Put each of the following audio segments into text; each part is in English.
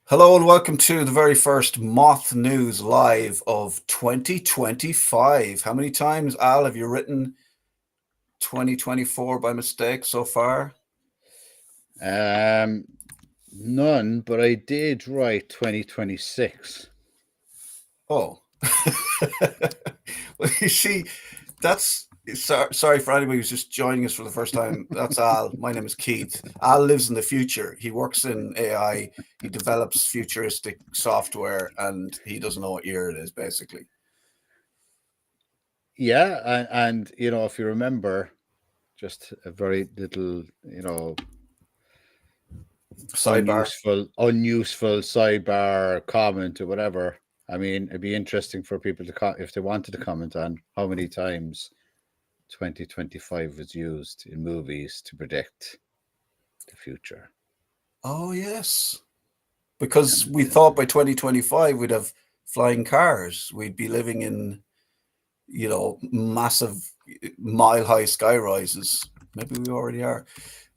Hello and welcome to the very first MOTH News Live of 2025. How many times, Al, have you written 2024 by mistake so far? None, but I did write 2026. Oh. Well, you see, that's sorry for anybody who's just joining us for the first time. That's Al. My name is Keith. Al lives in the future. He works in AI. He develops futuristic software, and he doesn't know what year it is, basically. Yeah, and if you remember, just a very little, Sidebar. unuseful sidebar comment or whatever. I mean, it'd be interesting for people to if they wanted to comment on how many times 2025 was used in movies to predict the future. Oh, yes. Because we thought by 2025 we'd have flying cars. We'd be living in, massive mile high sky rises. Maybe we already are.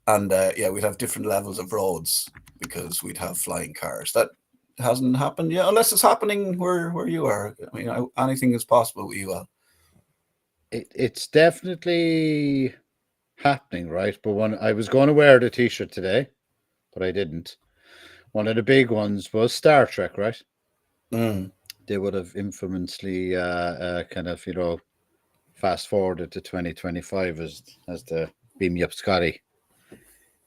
And yeah, we'd have different levels of roads because we'd have flying cars. That hasn't happened yet, unless it's happening where you are. I mean, anything is possible with you, Al. It's definitely happening, right? But when I was going to wear the t-shirt today, but I didn't. One of the big ones was Star Trek, right? Mm. They would have infamously kind of, fast forwarded to 2025 as the Beam Me Up Scotty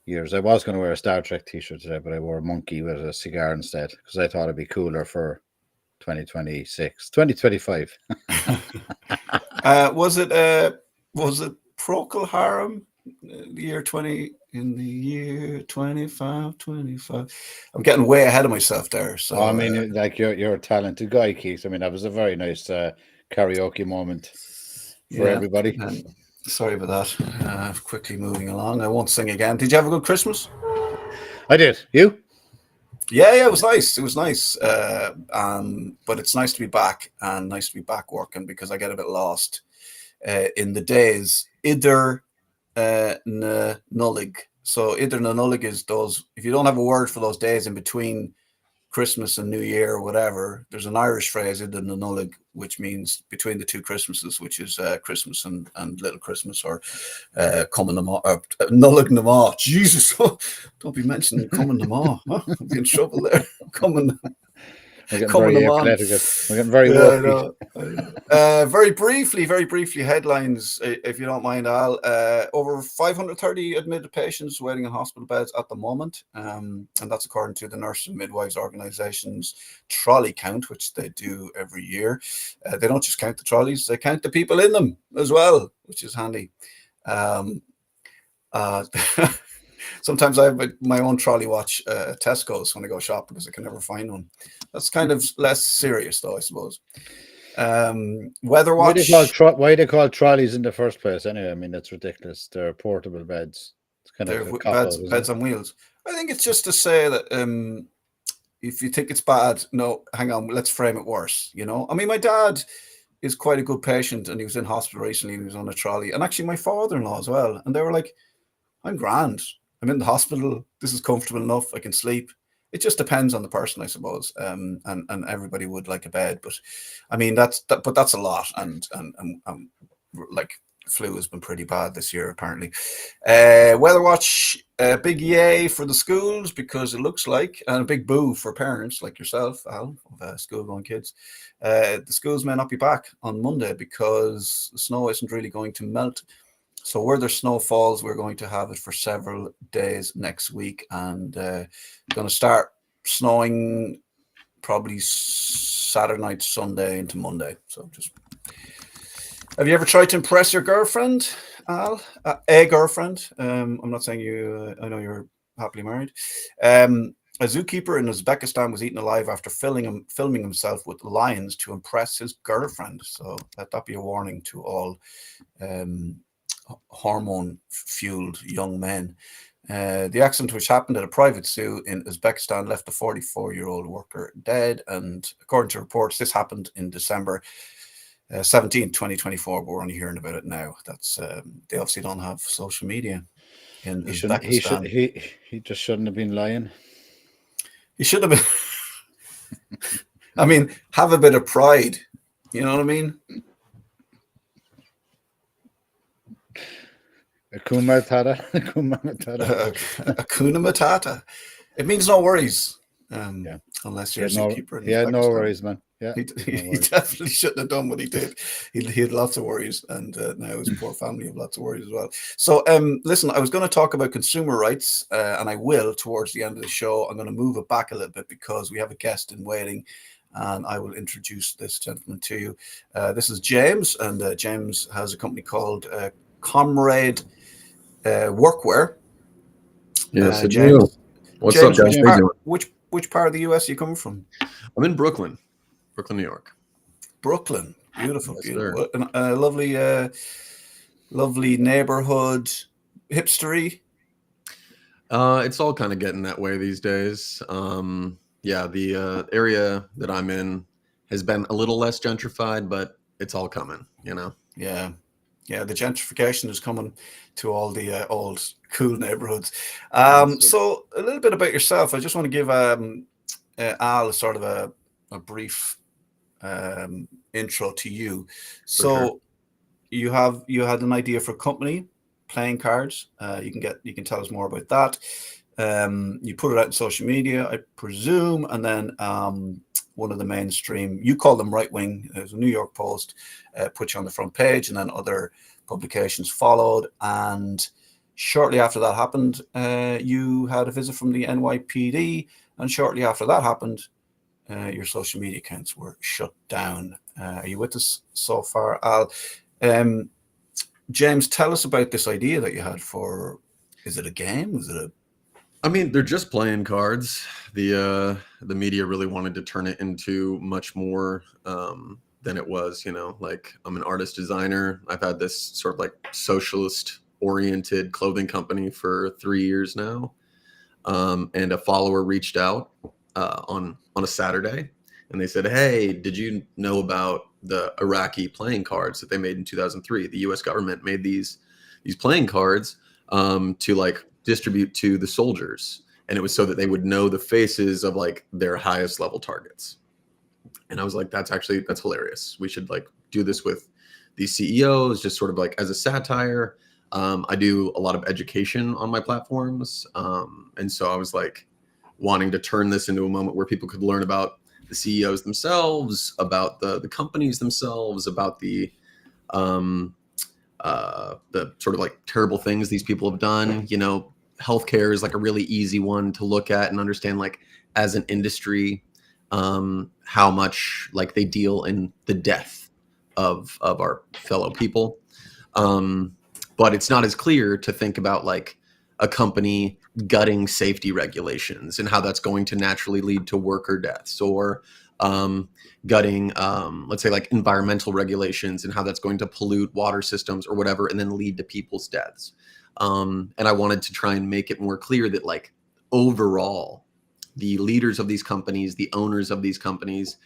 years. I was going to wear a Star Trek t-shirt today, but I wore a monkey with a cigar instead because I thought it'd be cooler for 2025. Was it Procol Harum? The year 20 in the year 25. I'm getting way ahead of myself there. So I mean, like you're a talented guy, Keith. I mean, that was a very nice karaoke moment for everybody. Sorry about that. Quickly moving along. I won't sing again. Did you have a good Christmas? I did. You? Yeah, it was nice. It was nice. But it's nice to be back and nice to be back working because I get a bit lost in the days. Idir na nullig. So idir na nullig is those, if you don't have a word for those days in between Christmas and New Year or whatever, there's an Irish phrase, idir na nullig, which means between the two Christmases, which is Christmas and Little Christmas, or Common na nullig na ma. Jesus, don't be mentioning Common na ma. Huh? I'll be in trouble there. Common. We're getting very athletic. We're getting very woke. Very briefly, headlines, if you don't mind, Al. Over 530 admitted patients waiting in hospital beds at the moment, and that's according to the Nurse and Midwives Organisation's trolley count, which they do every year. They don't just count the trolleys; they count the people in them as well, which is handy. Sometimes I have my own trolley watch at Tesco's when I go shopping because I can never find one. That's kind of less serious, though, I suppose. Weather watch. Why they call trolleys in the first place? Anyway, I mean that's ridiculous. They're portable beds. It's kind of beds on wheels. I think it's just to say that if you think it's bad, no, hang on, let's frame it worse. I mean, my dad is quite a good patient, and he was in hospital recently. And he was on a trolley, and actually my father-in-law as well. And they were like, "I'm grand. I'm in the hospital. This is comfortable enough. I can sleep." It just depends on the person, I suppose. And everybody would like a bed, but I mean that's a lot. And like flu has been pretty bad this year apparently. Weather watch, big yay for the schools because it looks like, and a big boo for parents like yourself, Al, of school going kids. The schools may not be back on Monday because the snow isn't really going to melt. So where there's snow falls, we're going to have it for several days next week, and going to start snowing probably Saturday night, Sunday into Monday. So just, have you ever tried to impress your girlfriend, Al? A girlfriend? I'm not saying you. I know you're happily married. A zookeeper in Uzbekistan was eaten alive after filming himself with lions to impress his girlfriend. So let that be a warning to all hormone-fueled young men. The accident, which happened at a private zoo in Uzbekistan, left the 44-year-old worker dead. And according to reports, this happened in December 17th, 2024, but we're only hearing about it now. That's they obviously don't have social media in Uzbekistan. He just shouldn't have been lying. He should have been. I mean, have a bit of pride. You know what I mean? Akuma Matata. Akuma Matata. Hakuna Matata. It means no worries. Yeah. Unless He you're a had no, zookeeper in he had no Uzbekistan. worries, man. Yeah, He, he had no he worries. definitely shouldn't have done what he did. He had lots of worries, and now his poor family have lots of worries as well. So, listen, I was going to talk about consumer rights, and I will towards the end of the show. I'm going to move it back a little bit because we have a guest in waiting, and I will introduce this gentleman to you. This is James, and James has a company called Comrade Workwear. Yes, James. What's James, up, guys? How you doing? which part of the US are you coming from? I'm in Brooklyn, New York. Brooklyn, beautiful, Yes, beautiful, a lovely, lovely neighborhood, hipstery. It's all kind of getting that way these days. Yeah, the area that I'm in has been a little less gentrified, but it's all coming. Yeah, the gentrification is coming to all the old cool neighborhoods. So a little bit about yourself. I just want to give Al sort of a brief intro to you. So you had an idea for a company, playing cards. You can tell us more about that. You put it out in social media, I presume, and then one of the mainstream, you call them right wing, there's a New York Post, put you on the front page, and then other publications followed. And shortly after that happened, you had a visit from the NYPD, and shortly after that happened, your social media accounts were shut down. Are you with us so far, Al? James, tell us about this idea that you had for, is it a game? Is it a... I mean, they're just playing cards. The media really wanted to turn it into much more than it was. Like, I'm an artist designer. I've had this sort of like socialist oriented clothing company for 3 years now. And a follower reached out on a Saturday, and they said, "Hey, did you know about the Iraqi playing cards that they made in 2003? The U.S. government made these playing cards to like distribute to the soldiers, and it was so that they would know the faces of like their highest level targets." And I was like, that's hilarious. We should like do this with these CEOs, just sort of like as a satire. I do a lot of education on my platforms, and so I was like wanting to turn this into a moment where people could learn about the CEOs themselves, about the companies themselves, about the sort of like terrible things these people have done. Healthcare is like a really easy one to look at and understand, like as an industry, how much like they deal in the death of our fellow people. But it's not as clear to think about like a company gutting safety regulations and how that's going to naturally lead to worker deaths, or gutting, let's say, like environmental regulations and how that's going to pollute water systems or whatever, and then lead to people's deaths. And I wanted to try and make it more clear that like overall, the leaders of these companies, the owners of these companies,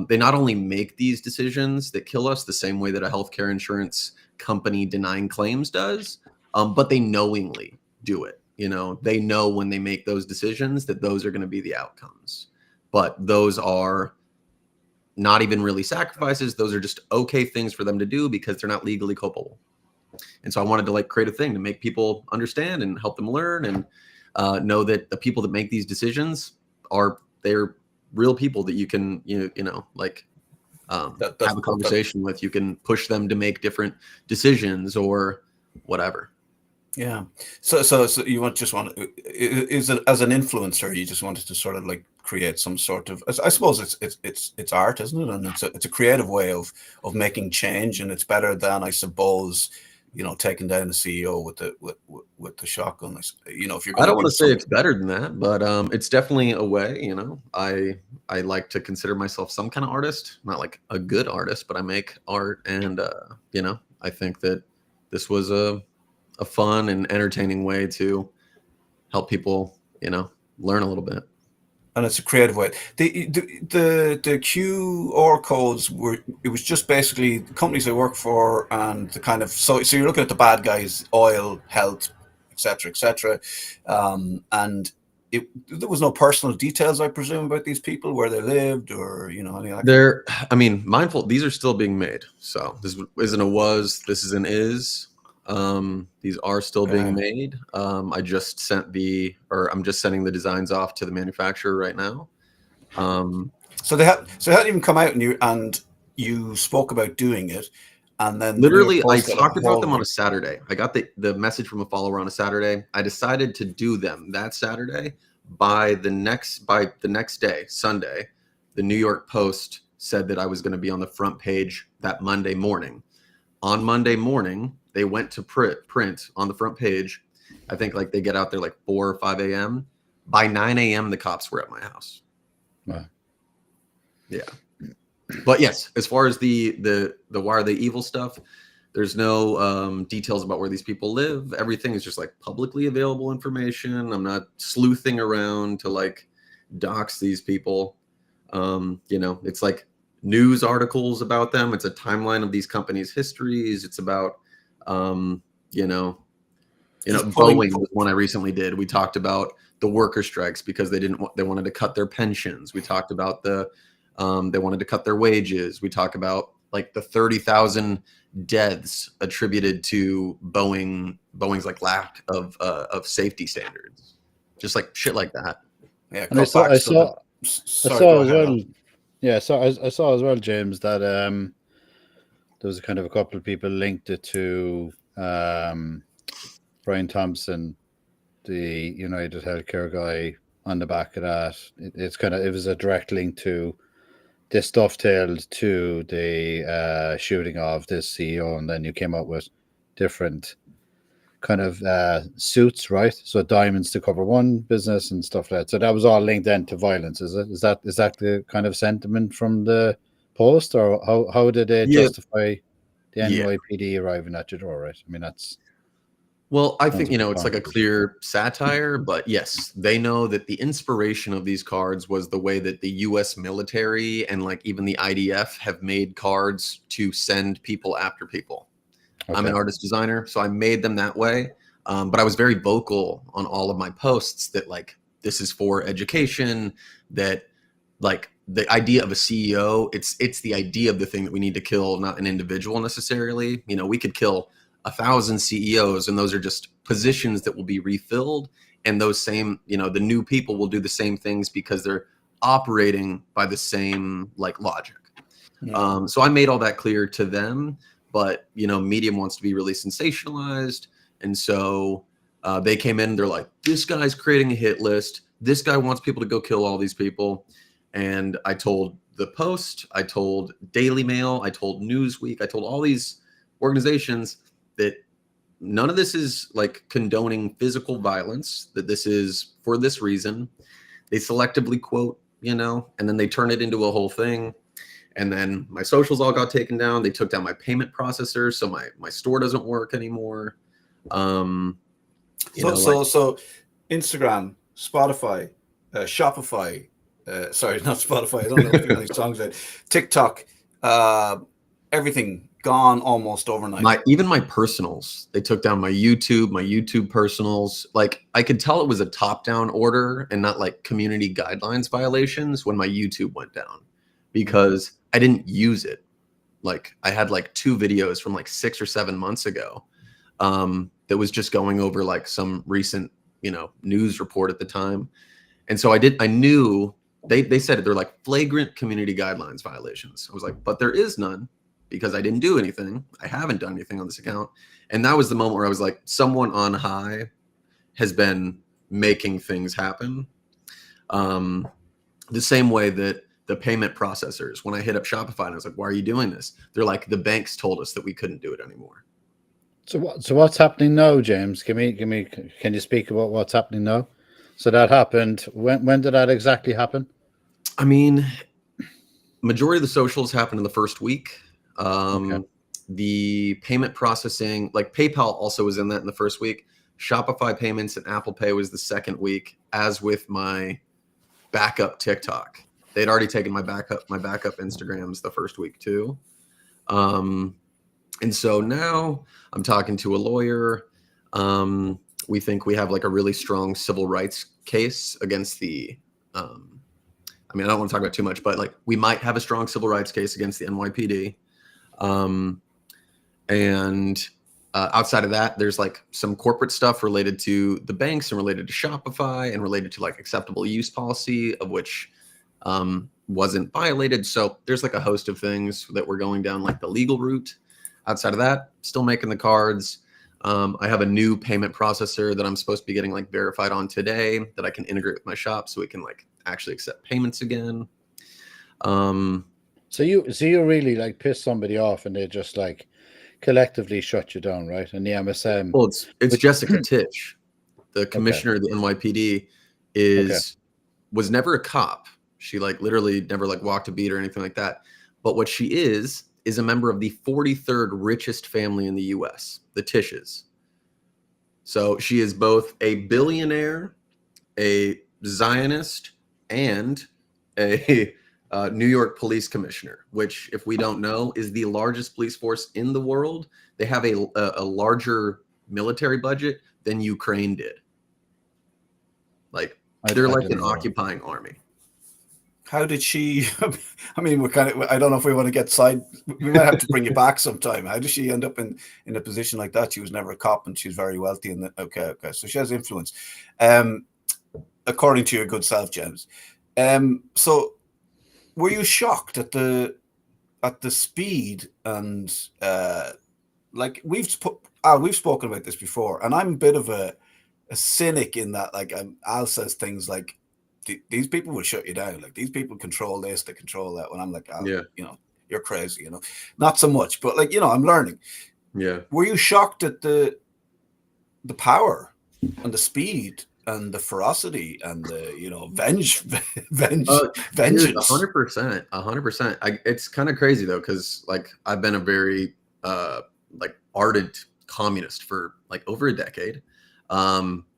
they not only make these decisions that kill us the same way that a healthcare insurance company denying claims does, but they knowingly do it. They know when they make those decisions that those are going to be the outcomes. But those are not even really sacrifices. Those are just okay things for them to do because they're not legally culpable. And so I wanted to like create a thing to make people understand and help them learn and know that the people that make these decisions they're real people that you can have a conversation with. You can push them to make different decisions or whatever. Yeah. So you want is it as an influencer? You just wanted to sort of like create some sort of, I suppose it's art, isn't it? And it's a creative way of making change, and it's better than, I suppose, taking down the CEO with the shotgun. If you're, I don't want to say it's better than that, but it's definitely a way. I like to consider myself some kind of artist, not like a good artist, but I make art, and I think that this was a fun and entertaining way to help people, learn a little bit. And it's a creative way. The QR codes it was just basically the companies I work for, and the kind of, so you're looking at the bad guys: oil, health, etc., etc. And there was no personal details, I presume, about these people, where they lived, or any of that. They're, I mean, mindful. These are still being made. So this isn't a was. This is an is. These are still being made. I just sent I'm just sending the designs off to the manufacturer right now. So they hadn't even come out, and you spoke about doing it, and then literally I talked about them on a Saturday. I got the message from a follower on a Saturday. I decided to do them that Saturday. By the next day, Sunday, the New York Post said that I was going to be on the front page that Monday morning. On Monday morning, they went to print on the front page. I think like they get out there like 4 or 5 a.m. By 9 a.m., the cops were at my house. Wow. Yeah. But yes, as far as the why are they evil stuff, there's no details about where these people live. Everything is just like publicly available information. I'm not sleuthing around to like dox these people. It's like news articles about them. It's a timeline of these companies' histories. It's about, Boeing was one I recently did. We talked about the worker strikes because they wanted to cut their pensions. We talked about they wanted to cut their wages. We talk about like the 30,000 deaths attributed to Boeing's like lack of safety standards, just like shit like that. Yeah, and I saw as well. Yeah, so I saw as well, James, that there was a kind of a couple of people linked it to Brian Thompson, the United Healthcare guy, on the back of that. It was a direct link to this dovetailed to the shooting of this CEO, and then you came up with different kind of suits, right? So diamonds to cover one business and stuff like that. So that was all linked then to violence, is it? Is that the kind of sentiment from the post, or how did they justify the NYPD arriving at your door, right? I mean, that's... Well, I think, it's like a clear satire, but yes, they know that the inspiration of these cards was the way that the US military and like even the IDF have made cards to send people after people. Okay. I'm an artist designer, so I made them that way. But I was very vocal on all of my posts that like, this is for education, that like the idea of a CEO, it's the idea of the thing that we need to kill, not an individual necessarily. We could kill 1,000 CEOs, and those are just positions that will be refilled. And those same, the new people will do the same things because they're operating by the same like logic. Yeah. So I made all that clear to them, but Medium wants to be really sensationalized. And so they came in, they're like, this guy's creating a hit list. This guy wants people to go kill all these people. And I told the Post, I told Daily Mail, I told Newsweek, I told all these organizations that none of this is like condoning physical violence, that this is for this reason. They selectively quote, and then they turn it into a whole thing. And then my socials all got taken down. They took down my payment processor, so my store doesn't work anymore. So Instagram, Spotify, Shopify, sorry, not Spotify. I don't know if you have any songs out. TikTok, everything gone almost overnight. Even my personals, they took down my YouTube personals. Like I could tell it was a top-down order and not like community guidelines violations when my YouTube went down, because I didn't use it. Like I had like 2 videos from like 6 or 7 months ago that was just going over like some recent, news report at the time. And so I knew they said they're like flagrant community guidelines violations. I was like, but there is none, because I didn't do anything. I haven't done anything on this account. And that was the moment where I was like, someone on high has been making things happen. The same way that the payment processors, when I hit up Shopify and I was like, why are you doing this? They're like, the banks told us that we couldn't do it anymore. So what's happening now, James? Can you speak about what's happening now? So that happened. When did that exactly happen? I mean, majority of the socials happened in the first week. Okay. The payment processing, like PayPal also was in that in the first week. Shopify payments and Apple Pay was the second week, as with my backup TikTok. They'd already taken my backup Instagrams the first week too. And so now I'm talking to a lawyer. we think we have like a really strong civil rights case against the I mean, I don't want to talk about too much, but like we might have a strong civil rights case against the NYPD. And outside of that, there's like some corporate stuff related to the banks and related to Shopify and related to like acceptable use policy, of which wasn't violated. So there's like a host of things that we're going down like the legal route. Outside of that, still making the cards. I have a new payment processor that I'm supposed to be getting like verified on today that I can integrate with my shop so we can like actually accept payments again. So you really like piss somebody off and they just like collectively shut you down, right? And the MSM. Well, it's Jessica Titch, the commissioner of the NYPD, was never a cop. She like literally never like walked a beat or anything like that. But what she is a member of the 43rd richest family in the US, the Tisches. So she is both a billionaire, a Zionist, and a New York police commissioner, which, if we don't know, is the largest police force in the world. They have a larger military budget than Ukraine did. Like they're like an occupying army. How did she? I mean, we're kind of. I don't know if we want to get side. We might have to bring you back sometime. How did she end up in a position like that? She was never a cop, and she's very wealthy. And okay. So she has influence, according to your good self, James. So, were you shocked at the speed and like we've spoken about this before, and I'm a bit of a cynic in that. Like Al says things like, these people will shut you down. Like these people control this, they control that. When I'm like, you know, you're crazy, you know, not so much, but like, you know, I'm learning. Yeah. Were you shocked at the power and the speed and the ferocity and the, you know, vengeance? 100%. It's kind of crazy though, because like I've been a very like ardent communist for like over a decade.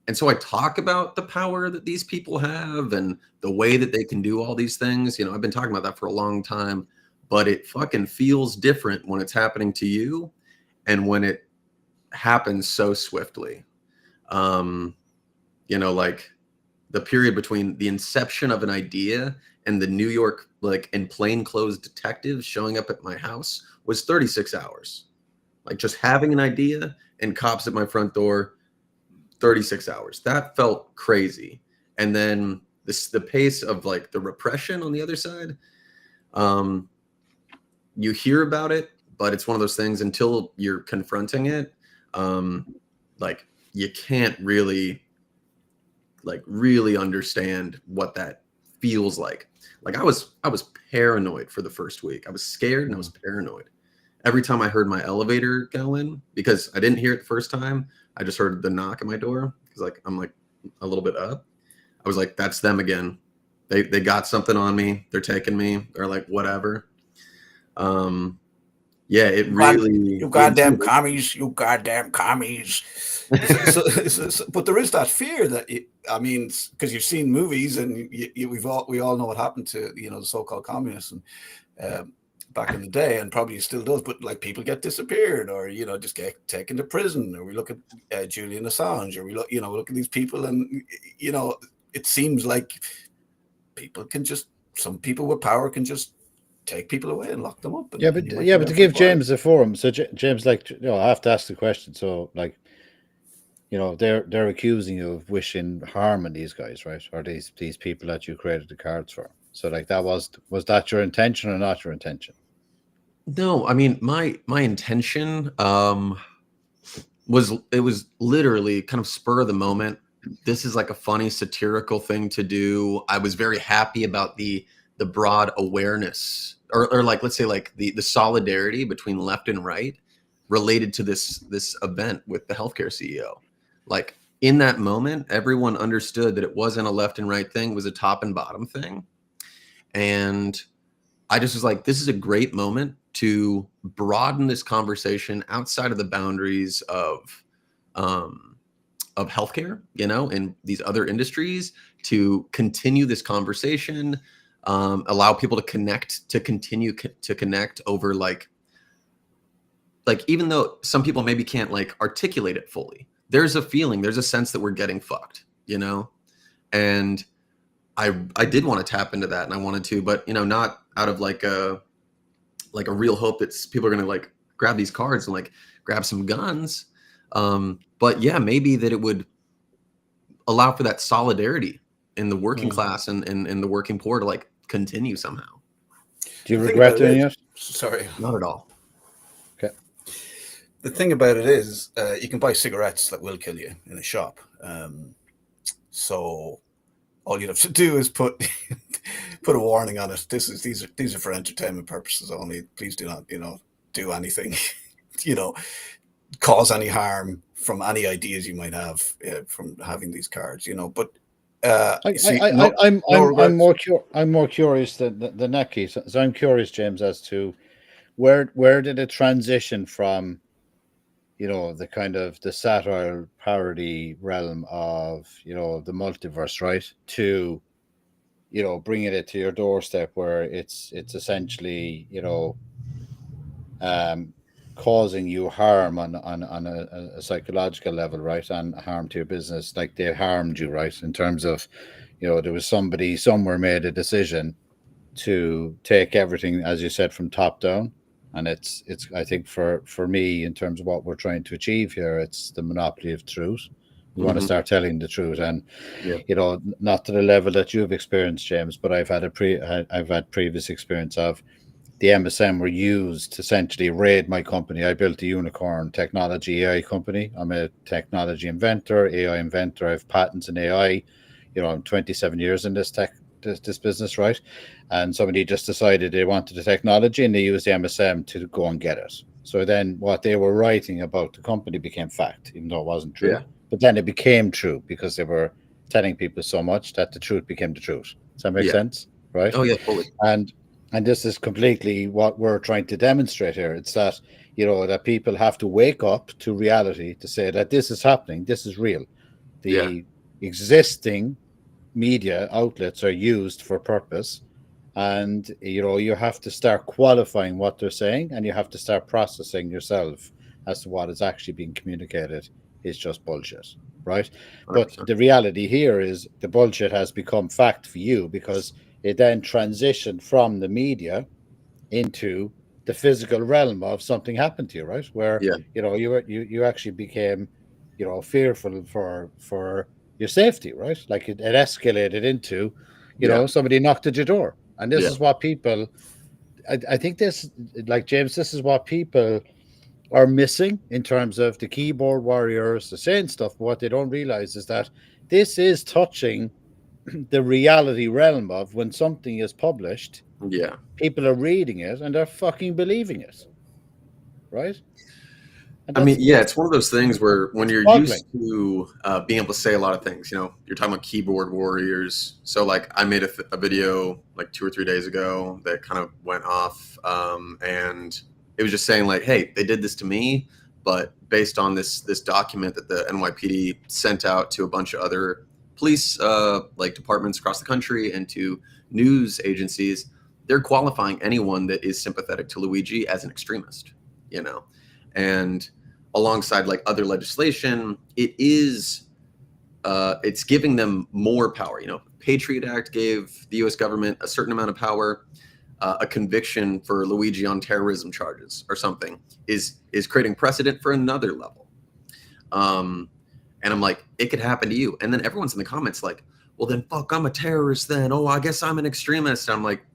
And so I talk about the power that these people have and the way that they can do all these things. You know, I've been talking about that for a long time, but it fucking feels different when it's happening to you and when it happens so swiftly. You know, like the period between the inception of an idea and the New York, like, in plainclothes detectives showing up at my house was 36 hours. Like just having an idea and cops at my front door, 36 hours. That felt crazy. And then the pace of like the repression on the other side, you hear about it, but it's one of those things until you're confronting it. Like you can't really understand what that feels like. Like I was paranoid for the first week. I was scared and I was paranoid. Every time I heard my elevator go in, because I didn't hear it the first time, I just heard the knock at my door because like I'm like a little bit up. I was like, that's them again. They got something on me. They're taking me. They're like, whatever. Yeah, it really. You goddamn commies! You goddamn commies! But there is that fear that I mean, because you've seen movies and we all know what happened to, you know, the so-called communists and back in the day, and probably still does. But like people get disappeared, or you know, just get taken to prison, or we look at Julian Assange, or we look at these people, and you know, it seems like some people with power can just take people away and lock them up. But to give James a forum, so James, like, you know, I have to ask the question. So, like, you know, they're accusing you of wishing harm on these guys, right? Or these people that you created the cards for. So, like, that was that your intention or not your intention? No, I mean my intention was literally kind of spur of the moment. This is like a funny satirical thing to do. I was very happy about the broad awareness, or like, let's say like the solidarity between left and right related to this event with the healthcare CEO. Like in that moment, everyone understood that it wasn't a left and right thing, it was a top and bottom thing. And I just was like, this is a great moment to broaden this conversation outside of the boundaries of healthcare, you know, and these other industries, to continue this conversation, allow people to continue to connect over like even though some people maybe can't like articulate it fully, there's a feeling, there's a sense that we're getting fucked, you know? And I did want to tap into that, and I wanted to, but you know, not out of like a real hope that people are going to like grab these cards and like grab some guns. But yeah, maybe that it would allow for that solidarity in the working class and the working poor to like continue somehow. Do you regret doing it? Sorry. Not at all. Okay. The thing about it is, you can buy cigarettes that will kill you in a shop. So all you'd have to do is put a warning on it. These are for entertainment purposes only. Please do not, do anything, cause any harm from any ideas you might have from having these cards. But I'm more curious than Neki. So I'm curious, James, as to where did it transition from, the kind of the satire parody realm of, the multiverse, right, to, bringing it to your doorstep where it's essentially, causing you harm on a psychological level, right, and harm to your business, like they harmed you, right, in terms of, there was somebody somewhere made a decision to take everything, as you said, from top down. And it's I think for me, in terms of what we're trying to achieve here, it's the monopoly of truth. We want to start telling the truth, and not to the level that you've experienced, James, but I've had previous experience of the MSM were used to essentially raid my company. I built a unicorn technology AI company. I'm a technology inventor, AI inventor. I have patents in AI. I'm 27 years in this business, right? And somebody just decided they wanted the technology and they used the MSM to go and get it. So then what they were writing about the company became fact, even though it wasn't true. Yeah. But then it became true because they were telling people so much that the truth became the truth. Does that make sense? Right? Oh, yeah, fully. And this is completely what we're trying to demonstrate here. It's that, that people have to wake up to reality to say that this is happening. This is real. The existing media outlets are used for purpose, and you have to start qualifying what they're saying, and you have to start processing yourself as to what is actually being communicated is just bullshit, right? 100%. But the reality here is the bullshit has become fact for you because it then transitioned from the media into the physical realm of something happened to you, right? Where you actually became fearful for your safety, right? Like it escalated into, somebody knocked at your door. And this is what people, I think this, like James, this is what people are missing in terms of the keyboard warriors, the saying stuff. But what they don't realize is that this is touching the reality realm of when something is published. Yeah. People are reading it and they're fucking believing it. Right? I mean, it's one of those things where when you're used to being able to say a lot of things, you're talking about keyboard warriors. So like I made a video like 2 or 3 days ago that kind of went off, and it was just saying like, hey, they did this to me, but based on this document that the NYPD sent out to a bunch of other police like departments across the country and to news agencies, they're qualifying anyone that is sympathetic to Luigi as an extremist, and alongside like other legislation, it is it's giving them more power. Patriot Act gave the U.S. government a certain amount of power. A conviction for Luigi on terrorism charges or something is creating precedent for another level. And I'm like, it could happen to you. And then everyone's in the comments like, well, then fuck, I'm a terrorist then. Oh, I guess I'm an extremist. And I'm like,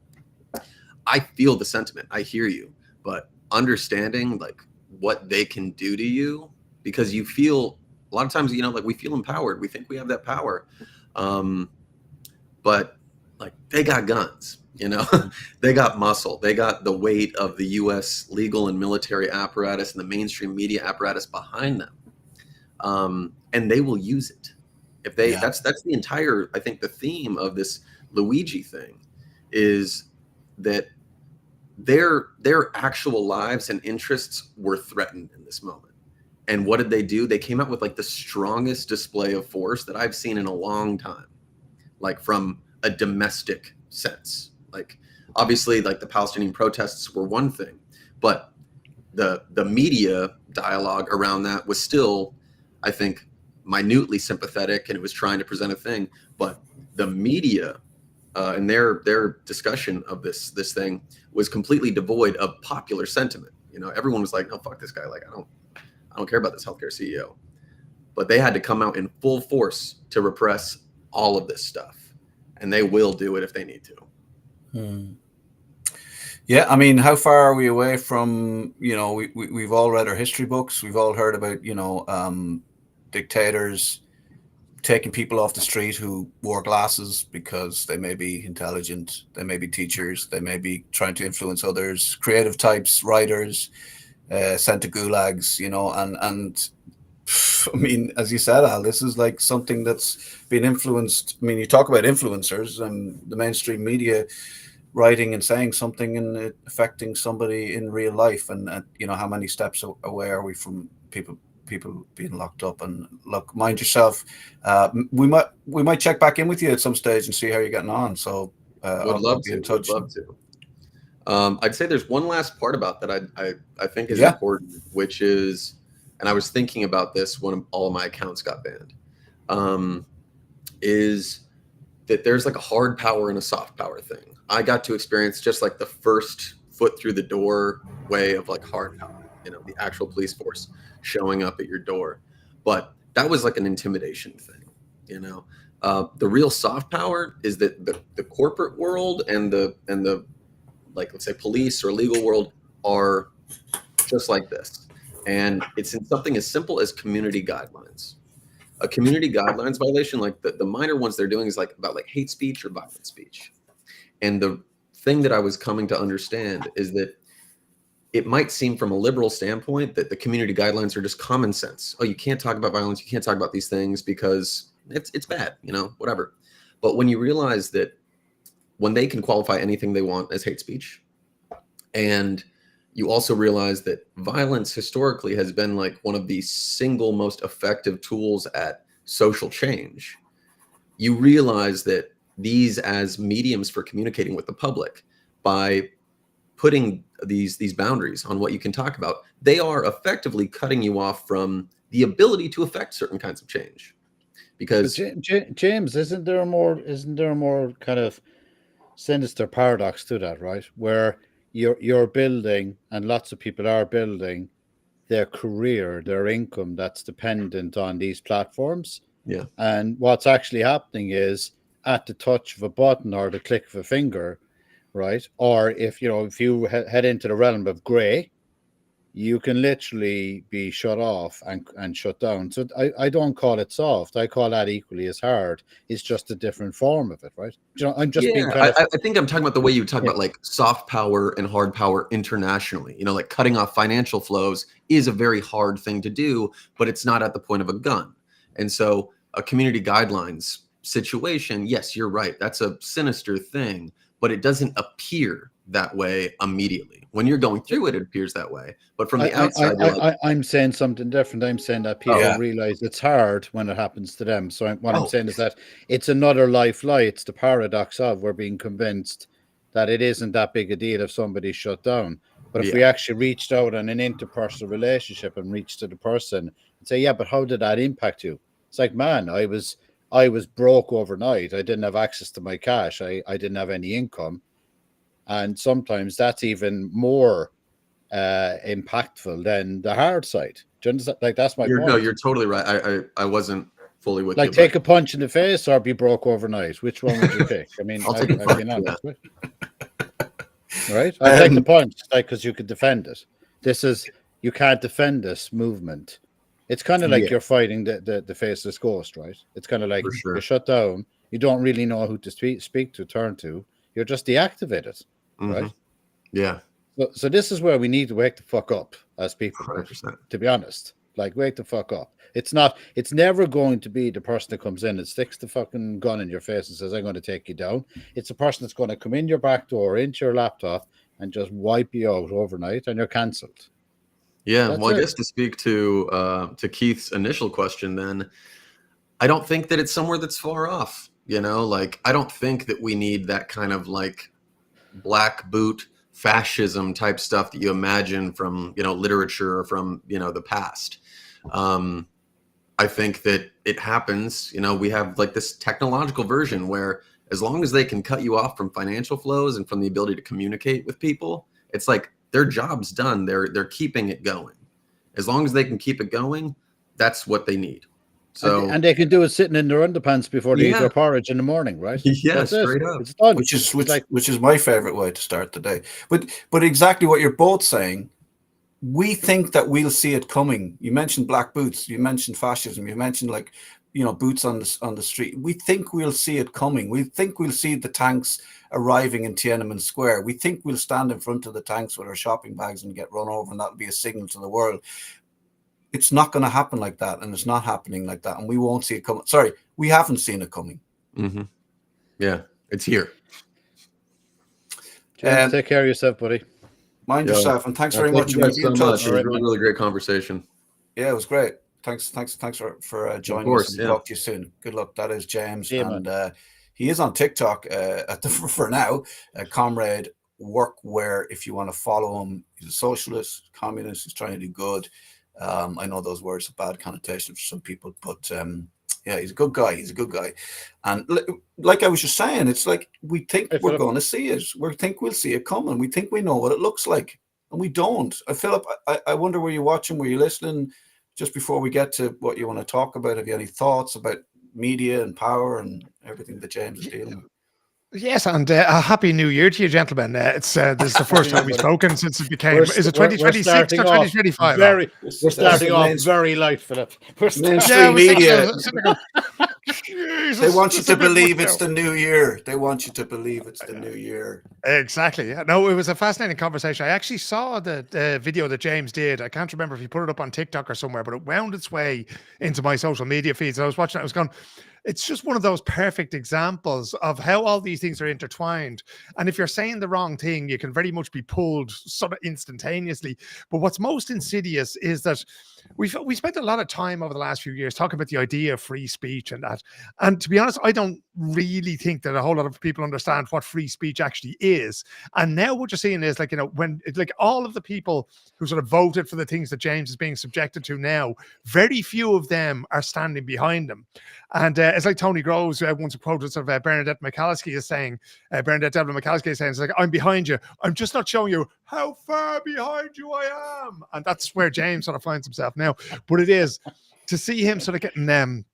I feel the sentiment. I hear you. But understanding like what they can do to you, because you feel a lot of times, like we feel empowered. We think we have that power. But like they got guns, they got muscle. They got the weight of the U.S. legal and military apparatus and the mainstream media apparatus behind them. And they will use it. If they, that's the entire, I think the theme of this Luigi thing is that their actual lives and interests were threatened in this moment. And what did they do? They came out with like the strongest display of force that I've seen in a long time, like from a domestic sense. Like obviously like the Palestinian protests were one thing, but the media dialogue around that was still, I think, minutely sympathetic, and it was trying to present a thing. But the media and their discussion of this thing was completely devoid of popular sentiment. You know, everyone was like, "No, fuck this guy. Like, I don't care about this healthcare CEO." But they had to come out in full force to repress all of this stuff, and they will do it if they need to. Yeah, I mean, how far are we away from, you know, we've all read our history books. We've all heard about, you know, dictators taking people off the street who wore glasses because they may be intelligent, they may be teachers, they may be trying to influence others, creative types, writers, sent to gulags, you know, and I mean, as you said, Al, this is like something that's been influenced. I mean, you talk about influencers and the mainstream media writing and saying something and it affecting somebody in real life, and you know, how many steps away are we from people being locked up? And look, mind yourself. We might check back in with you at some stage and see how you're getting on. So I'll be in touch. Would love to. I'd say there's one last part about that I think is important, which is, and I was thinking about this when all of my accounts got banned, is that there's like a hard power and a soft power thing. I got to experience just like the first foot through the door way of like hard power, you know, the actual police force showing up at your door. But that was like an intimidation thing, you know. The real soft power is that the corporate world and the like, let's say, police or legal world are just like this. And it's in something as simple as community guidelines. A community guidelines violation, like the minor ones they're doing, is like about like hate speech or violent speech. And the thing that I was coming to understand is that it might seem from a liberal standpoint that the community guidelines are just common sense. Oh, you can't talk about violence, you can't talk about these things because it's bad, you know, whatever. But when you realize that when they can qualify anything they want as hate speech, and you also realize that violence historically has been like one of the single most effective tools at social change, you realize that these as mediums for communicating with the public, by putting these boundaries on what you can talk about, they are effectively cutting you off from the ability to affect certain kinds of change. Because James, isn't there a more kind of sinister paradox to that, right? Where you're building, and lots of people are building, their career, their income that's dependent on these platforms. Yeah. And what's actually happening is, at the touch of a button or the click of a finger, right? Or if you head into the realm of gray, you can literally be shut off and shut down. So I don't call it soft. I call that equally as hard. It's just a different form of it, right? You know, I'm just being kind of... I think I'm talking about the way you talk about like soft power and hard power internationally. You know, like cutting off financial flows is a very hard thing to do, but it's not at the point of a gun. And so a community guidelines situation, yes, you're right. That's a sinister thing, but it doesn't appear that way immediately. When you're going through it, it appears that way. But from the outside, I'm saying something different. I'm saying that people realize it's hard when it happens to them. So I'm saying is that it's another life lie. It's the paradox of we're being convinced that it isn't that big a deal if somebody's shut down. But if we actually reached out in an interpersonal relationship and reached to the person and say, yeah, but how did that impact you? It's like, man, I was broke overnight. I didn't have access to my cash. I didn't have any income. And sometimes that's even more impactful than the hard side. Do you understand? Like, that's my point. No, you're totally right. I wasn't fully with you. Like, take a punch in the face or be broke overnight. Which one would you pick? I mean, I've been honest with. Right? I take the punch, like, because you could defend it. You can't defend this movement. It's kind of like you're fighting the faceless ghost, right? It's kind of like you're shut down. You don't really know who to speak to, turn to. You're just deactivated, right? Yeah. So this is where we need to wake the fuck up as people, 100%. To be honest. Like, wake the fuck up. It's never going to be the person that comes in and sticks the fucking gun in your face and says, I'm going to take you down. It's a person that's going to come in your back door, into your laptop, and just wipe you out overnight, and you're cancelled. Yeah, I guess to speak to Keith's initial question, then, I don't think that it's somewhere that's far off. You know, like, I don't think that we need that kind of like black boot fascism type stuff that you imagine from, literature or from, the past. I think that it happens. You know, we have like this technological version where as long as they can cut you off from financial flows and from the ability to communicate with people, it's like their job's done. They're keeping it going. As long as they can keep it going, that's what they need. So and they can do it sitting in their underpants before they eat Yeah. their porridge in the morning, right? Yeah, That's it. straight up. It's done. which is It's like, which is my favorite way to start the day. But exactly what you're both saying. We think that we'll see it coming. You mentioned black boots. You mentioned fascism. You mentioned, like, you know, boots on the street. We think we'll see it coming. We think we'll see the tanks arriving in Tiananmen Square. We think we'll stand in front of the tanks with our shopping bags and get run over, and that'll be a signal to the world. It's not going to happen like that, and it's not happening like that, and we won't see it coming. Sorry, we haven't seen it coming. Yeah, it's here. James, take care of yourself, buddy. Mind Yeah. yourself, and thanks very Thank much. you We'll guys be so in much. touch. It was a really, really great conversation. Yeah, it was great. Thanks for joining course, us. We'll yeah. talk to you soon. Good luck. That is James, Yeah, and he is on TikTok for now. Comrade Workwear. If you want to follow him, he's a socialist, communist. He's trying to do good. I know those words have bad connotation for some people, but yeah, he's a good guy. He's a good guy, and like I was just saying, it's like we think we're going to see it. We think we'll see it coming. We think we know what it looks like, and we don't. Philip, I wonder, were you watching? Were you listening? Just before we get to what you want to talk about, have you any thoughts about media and power and everything that James is dealing with? Yes, and a happy new year to you, gentlemen. This is the first time we've spoken since it became. Is it 2026 or 2025? We're starting off very light, Philip. Mainstream media. They want you to believe it's the new year. They want you to believe it's the new year. Exactly. Yeah. No, it was a fascinating conversation. I actually saw the video that James did. I can't remember if he put it up on TikTok or somewhere, but it wound its way into my social media feeds. I was watching it. I was going, it's just one of those perfect examples of how all these things are intertwined. And if you're saying the wrong thing, you can very much be pulled sort of instantaneously. But what's most insidious is that we spent a lot of time over the last few years talking about the idea of free speech and that. And to be honest, I don't really think that a whole lot of people understand what free speech actually is. And now what you're seeing is, like, you know, when like all of the people who sort of voted for the things that James is being subjected to now, very few of them are standing behind him. And it's like Tony Groves once quoted sort of Bernadette McCalskey is saying, Bernadette Devlin McCalskey is saying, it's like, I'm behind you. I'm just not showing you how far behind you I am. And that's where James sort of finds himself now. But it is to see him sort of getting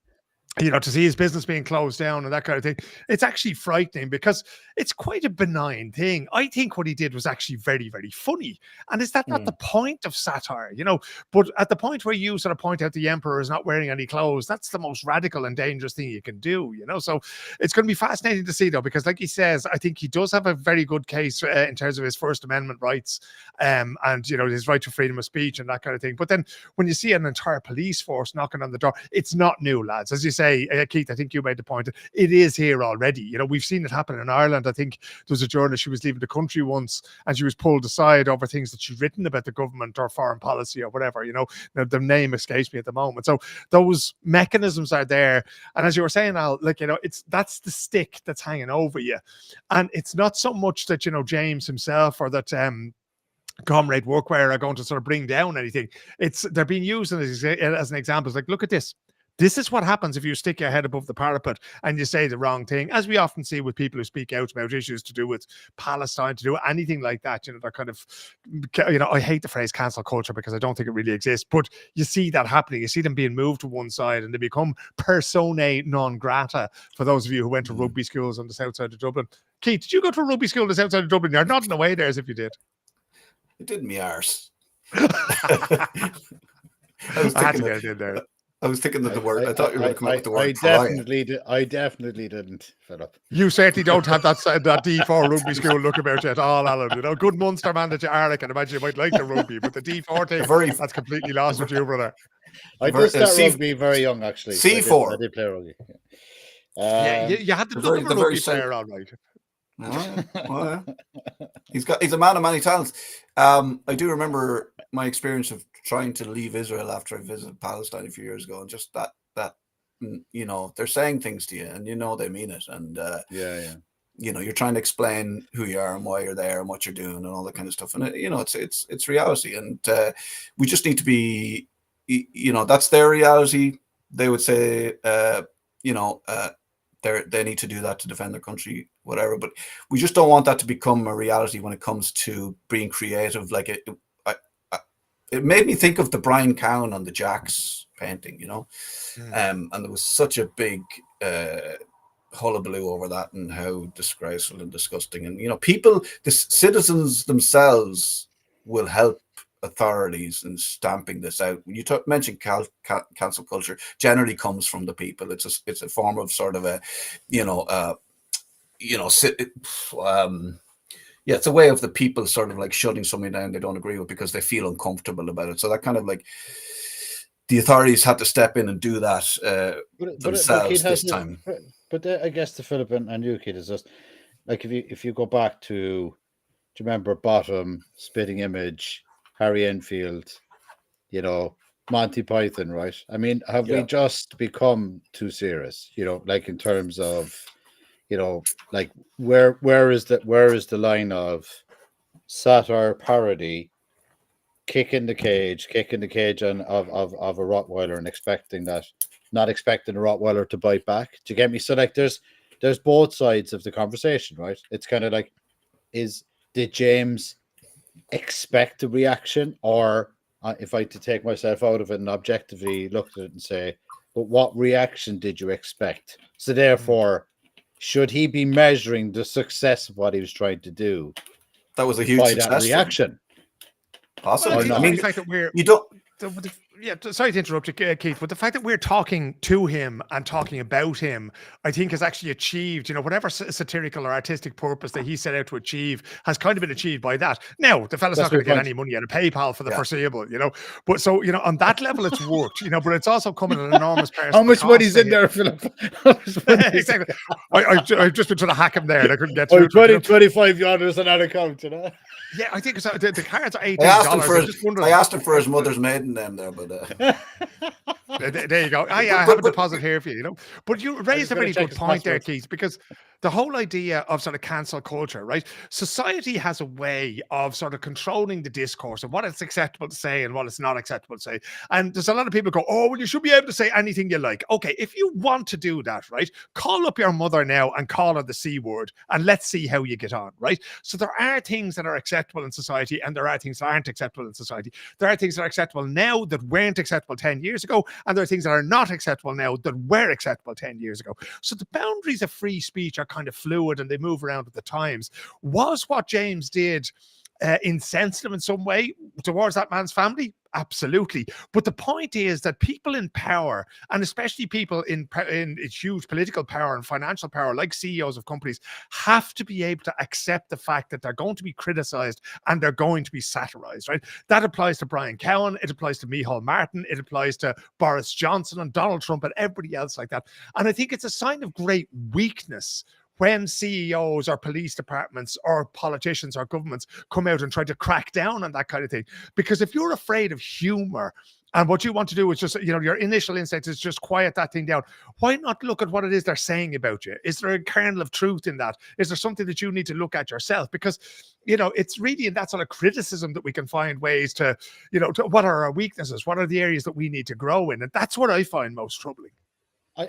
you know, to see his business being closed down and that kind of thing, it's actually frightening because it's quite a benign thing. I think what he did was actually very, very funny. And is that not the point of satire, you know? But at the point where you sort of point out the emperor is not wearing any clothes, that's the most radical and dangerous thing you can do, you know? So it's going to be fascinating to see, though, because like he says, I think he does have a very good case in terms of his First Amendment rights and, you know, his right to freedom of speech and that kind of thing. But then when you see an entire police force knocking on the door, it's not new, lads. As you say, Keith, I think you made the point. It is here already. You know, we've seen it happen in Ireland. I think there was a journalist who was leaving the country once and she was pulled aside over things that she'd written about the government or foreign policy or whatever, you know. Now, the name escapes me at the moment. So those mechanisms are there. And as you were saying, Al, like, you know, that's the stick that's hanging over you. And it's not so much that, you know, James himself or that Comrade Workwear are going to sort of bring down anything. They're being used as an example. It's like, look at this. This is what happens if you stick your head above the parapet and you say the wrong thing, as we often see with people who speak out about issues to do with Palestine, to do anything like that. You know, they're kind of, you know, I hate the phrase cancel culture because I don't think it really exists, but you see that happening. You see them being moved to one side and they become personae non grata for those of you who went to rugby schools on the south side of Dublin. Keith, did you go to a rugby school on the south side of Dublin? You're nodding away there as if you did. It did me arse. I had to get it in there. I was thinking that the word. I thought you were going to come up with the word. I definitely didn't, Philip. You certainly don't have that D4 rugby school look about you at all, Alan. You know, good Munster man that you are. I can imagine you might like the rugby, but the D4 thing, that's completely lost with you, brother. I did start rugby very young, actually. C4. I did play rugby. Yeah, you had the look of a rugby player, all right. Well, he's a man of many talents. I do remember my experience of trying to leave Israel after I visited Palestine a few years ago, and just that you know, they're saying things to you and you know they mean it, and you know, you're trying to explain who you are and why you're there and what you're doing and all that kind of stuff, and you know, it's reality, and we just need to be, you know, that's their reality. they would say, you know, they need to do that to defend their country, whatever. But we just don't want that to become a reality when it comes to being creative. Like it made me think of the Brian Cowan on the Jacks painting, you know, and there was such a big hullabaloo over that and how disgraceful and disgusting. And, you know, people, the citizens themselves will help authorities in stamping this out. When you mentioned cancel culture, generally comes from the people. It's a form of sort of a, yeah, it's a way of the people sort of like shutting something down they don't agree with because they feel uncomfortable about it. So that kind of like the authorities had to step in and do that themselves this time. But I guess the Philip and you, Keith, is just like if you go back to, do you remember Bottom, Spitting Image, Harry Enfield, you know, Monty Python, right? I mean, have we just become too serious? You know, like in terms of, you know, like where is the line of satire, parody, kicking the cage of a Rottweiler and not expecting a Rottweiler to bite back? Do you get me? So like there's both sides of the conversation, right? It's kind of like, did James expect a reaction, or if I had to take myself out of it and objectively looked at it and say, but what reaction did you expect? So therefore, should he be measuring the success of what he was trying to do? That was a huge success. That reaction. Possibly. Well, I mean, the fact that you don't. Sorry to interrupt you, Keith, but the fact that we're talking to him and talking about him, I think has actually achieved, you know, whatever satirical or artistic purpose that he set out to achieve has kind of been achieved by that. Now, the fella's not going to get any money out of PayPal for the foreseeable, you know, but so, you know, on that level, it's worked, you know, but it's also come at an enormous price. How much money's in there, Philip? Exactly. I've just been trying to hack him there and I couldn't get to it. 25 euros on that account, you know? Yeah, I think the cards are $18. I asked him for his mother's maiden name there, but there you go. I have a deposit here for you, you know. But you raised a very good point there, Keith, because the whole idea of sort of cancel culture, right? Society has a way of sort of controlling the discourse of what it's acceptable to say and what it's not acceptable to say. And there's a lot of people go, oh, well, you should be able to say anything you like. Okay, if you want to do that, right, call up your mother now and call her the C word and let's see how you get on, right? So there are things that are acceptable in society and there are things that aren't acceptable in society. There are things that are acceptable now that weren't acceptable 10 years ago, and there are things that are not acceptable now that were acceptable 10 years ago. So the boundaries of free speech are kind of fluid and they move around with the times. Was what James did insensitive in some way towards that man's family? Absolutely. But the point is that people in power, and especially people in huge political power and financial power, like CEOs of companies, have to be able to accept the fact that they're going to be criticized and they're going to be satirized, right? That applies to Brian Cowan, it applies to Micheál Martin, it applies to Boris Johnson and Donald Trump and everybody else like that. And I think it's a sign of great weakness when CEOs or police departments or politicians or governments come out and try to crack down on that kind of thing. Because if you're afraid of humor and what you want to do is just, you know, your initial instinct is just quiet that thing down, why not look at what it is they're saying about you? Is there a kernel of truth in that? Is there something that you need to look at yourself? Because, you know, it's really in that sort of criticism that we can find ways to, you know, what are our weaknesses? What are the areas that we need to grow in? And that's what I find most troubling.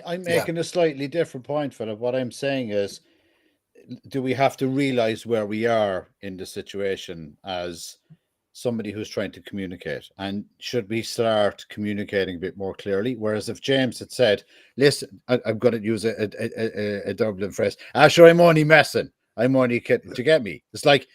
I'm making a slightly different point, Philip. What I'm saying is, do we have to realize where we are in the situation as somebody who's trying to communicate? And should we start communicating a bit more clearly? Whereas if James had said, listen, I'm going to use a Dublin phrase, sure, I'm only messing. I'm only kidding. Do you get me? It's like,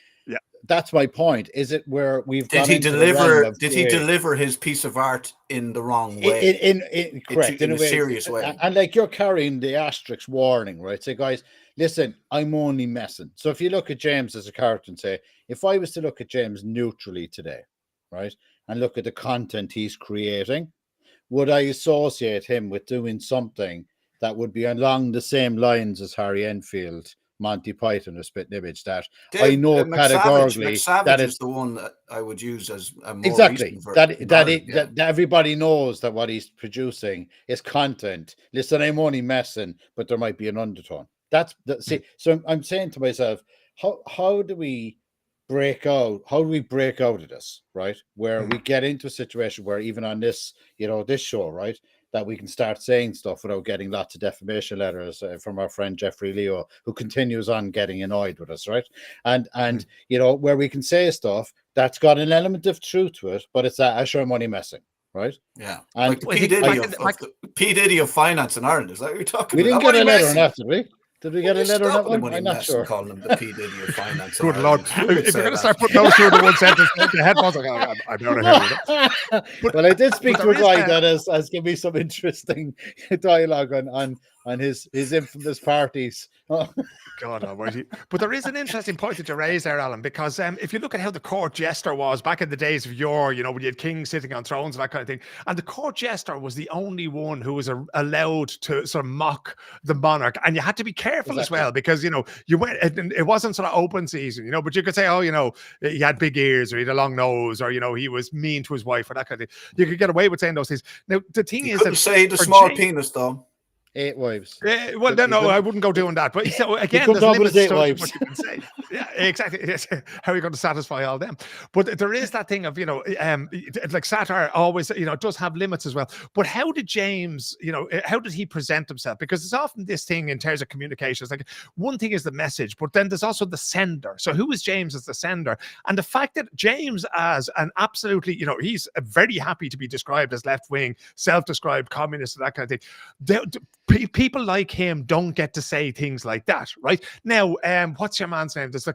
that's my point. Is it where we've did he deliver his piece of art in the wrong way? Correct, in a serious way. And like you're carrying the asterisk warning, right? Say, guys, listen, I'm only messing. So if you look at James as a character and say, if I was to look at James neutrally today, right, and look at the content he's creating, would I associate him with doing something that would be along the same lines as Harry Enfield, Monty Python, or Spitting Image? That I know categorically that is the one that I would use as a more exactly that everybody knows that what he's producing is content. Listen, I'm only messing, but there might be an undertone. See. So I'm saying to myself, how do we break out? How do we break out of this, right? Where we get into a situation where even on this, you know, this show, right, that we can start saying stuff without getting lots of defamation letters from our friend Jeffrey Leo, who continues on getting annoyed with us, right? And you know, where we can say stuff that's got an element of truth to it, but it's a sure money messing, right? Yeah, and like the P Diddy of finance in Ireland. Is that what you're talking we about? didn't get a letter on that, did we? Did we get a letter on that one? I'm not sure. Calling him the P Diddy of finance. Good Lord! If you're going to start putting those two into one sentence, the headphones like, I don't know. Well, I did speak to a guy that has given me some interesting dialogue on his infamous parties. God almighty. But there is an interesting point that you raised there, Alan, because if you look at how the court jester was back in the days of yore, you know, when you had kings sitting on thrones and that kind of thing, and the court jester was the only one who was allowed to sort of mock the monarch, and you had to be careful as well, because, you know, you went, it wasn't sort of open season, you know, but you could say, oh, you know, he had big ears, or he had a long nose, or, you know, he was mean to his wife, or that kind of thing. You could get away with saying those things. Now, the thing is that say the small penis, though. 8 wives. Well, no, I wouldn't go doing that. But so again, there's limits to what you can say. Yeah, exactly. How are you going to satisfy all them? But there is that thing of, you know, like satire always, you know, does have limits as well. But how did James, you know, how did he present himself? Because it's often this thing in terms of communications. Like, one thing is the message, but then there's also the sender. So who is James as the sender? And the fact that James, as an absolutely, you know, he's very happy to be described as left-wing, self-described communist and that kind of thing. People like him don't get to say things like that, right? Now, what's your man's name? There's the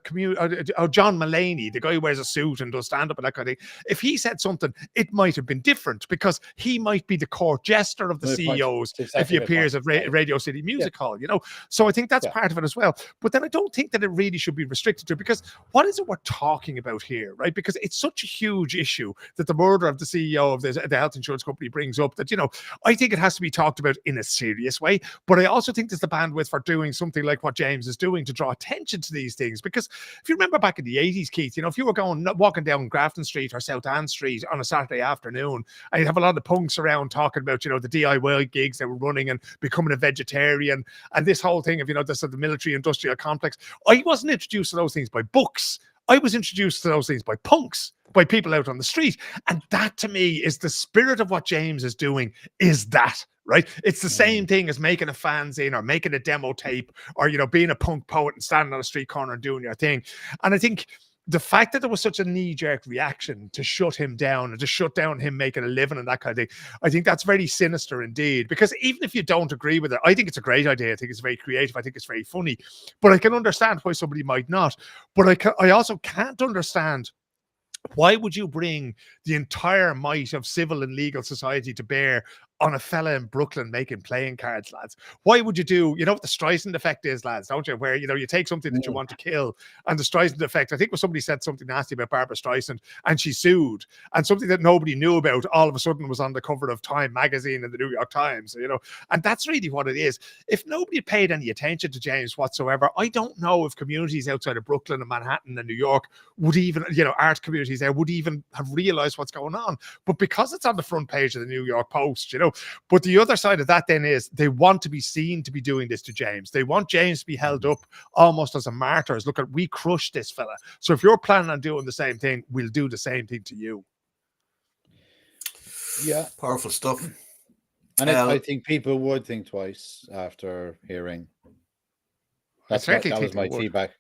John Mulaney, the guy who wears a suit and does stand-up and that kind of thing. If he said something, it might have been different, because he might be the court jester of the CEOs if he appears at Radio City Music Hall, you know? So I think that's part of it as well. But then I don't think that it really should be restricted to, because what is it we're talking about here, right? Because it's such a huge issue that the murder of the CEO of the health insurance company brings up, that, you know, I think it has to be talked about in a serious way. But I also think there's the bandwidth for doing something like what James is doing to draw attention to these things. Because if you remember back in the 80s, Keith, you know, if you were walking down Grafton Street or South Anne Street on a Saturday afternoon, and you'd have a lot of punks around talking about, you know, the DIY gigs they were running and becoming a vegetarian and this whole thing of, you know, this of the military industrial complex. I wasn't introduced to those things by books. I was introduced to those things by punks, by people out on the street. And that, to me, is the spirit of what James is doing, is that, right? It's the same thing as making a fanzine or making a demo tape, or, you know, being a punk poet and standing on a street corner and doing your thing. And I think the fact that there was such a knee-jerk reaction to shut him down and to shut down him making a living and that kind of thing, I think that's very sinister indeed. Because even if you don't agree with it, I think it's a great idea. I think it's very creative. I think it's very funny. But I can understand why somebody might not. But I also can't understand, why would you bring the entire might of civil and legal society to bear on a fella in Brooklyn making playing cards, lads? Why would you do, you know what the Streisand effect is, lads, don't you? Where, you know, you take something that you want to kill, and the Streisand effect, I think when somebody said something nasty about Barbara Streisand and she sued, and something that nobody knew about all of a sudden was on the cover of Time magazine and the New York Times, you know, and that's really what it is. If nobody paid any attention to James whatsoever, I don't know if communities outside of Brooklyn and Manhattan and New York would even, you know, art communities there would even have realized what's going on. But because it's on the front page of the New York Post, you know. But the other side of that then is they want to be seen to be doing this to James. They want James to be held up almost as a martyr. Look, at, we crushed this fella. So if you're planning on doing the same thing, we'll do the same thing to you. Yeah, powerful stuff. And I think people would think twice after hearing. That was my feedback.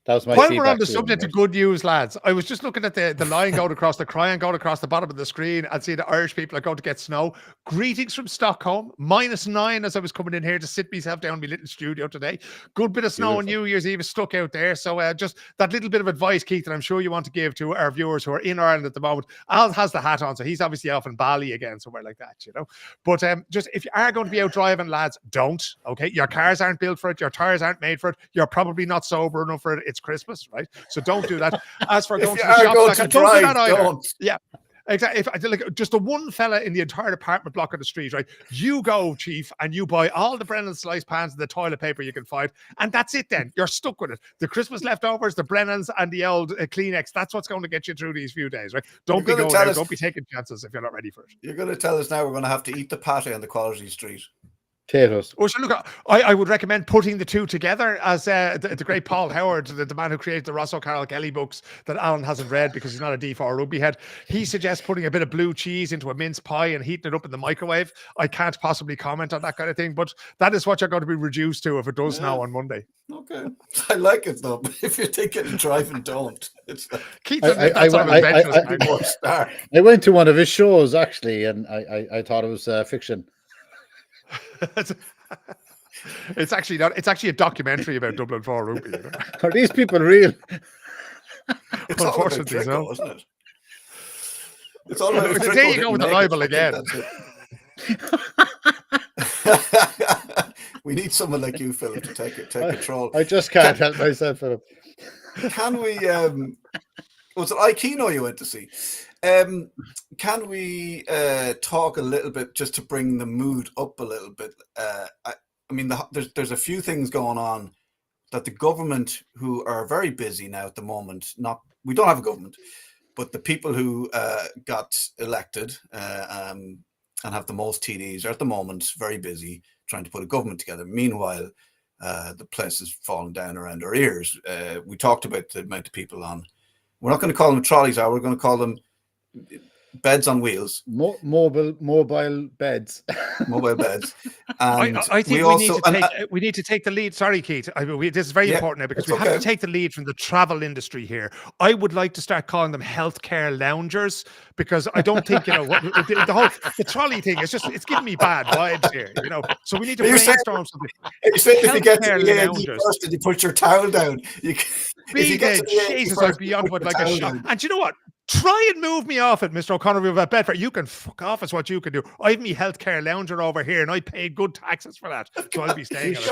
That was my While feedback. We're on the subject of good news, lads, I was just looking at the line going across the crying going across the bottom of the screen and see the Irish people are going to get snow. Greetings from Stockholm. -9 as I was coming in here to sit myself down in my little studio today. Good bit of snow on New Year's Eve is stuck out there. So just that little bit of advice, Keith, that I'm sure you want to give to our viewers who are in Ireland at the moment. Al has the hat on, so he's obviously off in Bali again, somewhere like that, you know. But just if you are going to be out driving, lads, don't. Okay, your cars aren't built for it. Your tires aren't made for it. You're probably not sober enough for it. It's Christmas, right? So don't do that. As for going to the shops, don't do that either. Don't. Yeah. Exactly. If I did like just the one fella in the entire apartment block on the street, right? You go, Chief, and you buy all the Brennan slice pans and the toilet paper you can find, and that's it. Then you're stuck with it. The Christmas leftovers, the Brennans, and the old Kleenex. That's what's going to get you through these few days, right? Don't be going out. Don't be taking chances if you're not ready for it. You're going to tell us now we're going to have to eat the patty on the Quality Street. Potatoes. Oh, so look, I would recommend putting the two together as the great Paul Howard, the man who created the Ross O'Carroll Kelly books that Alan hasn't read because he's not a D4 rugby head. He suggests putting a bit of blue cheese into a mince pie and heating it up in the microwave. I can't possibly comment on that kind of thing, but that is what you're going to be reduced to if it does now on Monday. Okay. I like it though, but if you're thinking of driving, don't. It's like, Keith doesn't think that's sort of adventurous. I went to one of his shows actually, and I thought it was fiction. It's actually not. It's actually a documentary about Dublin 4 rugby. You know? Are these people real? It's unfortunately so, isn't it? It's all about there you go with the Bible again. We need someone like you, Philip, to take control. I just can't help myself, Philip. Can we? Was it Aikino you went to see? Can we talk a little bit just to bring the mood up a little bit? I mean, there's a few things going on that the government, who are very busy now at the moment, we don't have a government, but the people who got elected and have the most TDs are at the moment very busy trying to put a government together. Meanwhile, the place is falling down around our ears. We talked about the amount of people on. We're not going to call them trolleys, we're going to call them beds on wheels. Mobile beds. Mobile beds. And I think we need to take the lead. Sorry, Keith. This is very important now because we have to take the lead from the travel industry here. I would like to start calling them healthcare loungers because I don't think, the trolley thing is it's giving me bad vibes here, So we need to brainstorm something. You said if you get to the AD first and you put your towel down, Jesus, I'd be on with like a shot. And you know what? Try and move me off it, Mr. O'Connor about Bedford. You can fuck off is what you can do. I've me healthcare lounger over here and I paid good taxes for that. So I'll be staying on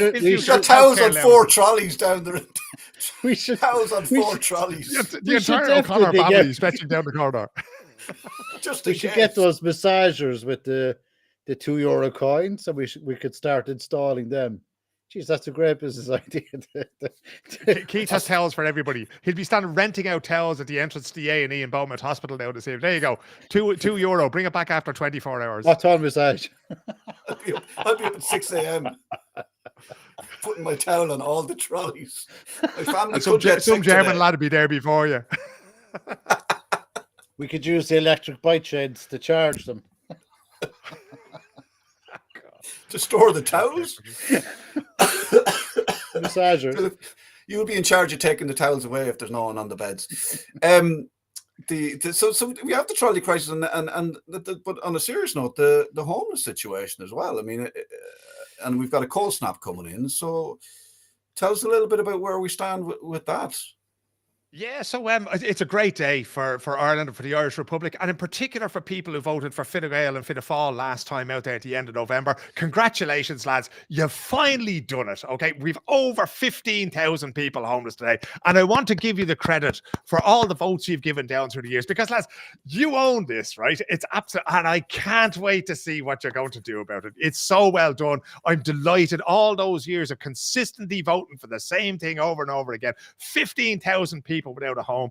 it. We should towels on 4 trolleys down there. We should towels on 4 trolleys. The entire O'Connor family is stretching down the corridor. We should get those massagers with the €2 coins, so we could start installing them. Jeez, that's a great business idea. Keith has towels for everybody. He'll be standing renting out towels at the entrance to the A&E in Beaumont Hospital now this evening. There you go. €2. Bring it back after 24 hours. What time massage? I'll be up at 6 a.m. putting my towel on all the trolleys. My family some German lad will be there before you. We could use the electric bike sheds to charge them. To store the towels? Massager. You'll be in charge of taking the towels away if there's no one on the beds. So we have the trolley crisis, but on a serious note, the homeless situation as well. I mean, and we've got a cold snap coming in. So tell us a little bit about where we stand with that. Yeah, so it's a great day for Ireland and for the Irish Republic, and in particular for people who voted for Fine Gael and Fianna Fáil last time out there at the end of November. Congratulations, lads. You've finally done it, okay? We've over 15,000 people homeless today, and I want to give you the credit for all the votes you've given down through the years, because, lads, you own this, right? It's absolute, and I can't wait to see what you're going to do about it. It's so well done. I'm delighted. All those years of consistently voting for the same thing over and over again. 15,000 people without a home,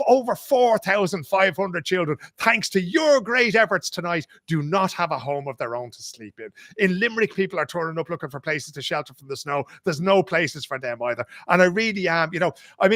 over 4,500 children, thanks to your great efforts tonight, do not have a home of their own to sleep in. In Limerick, people are turning up looking for places to shelter from the snow. There's no places for them either. And I really am, I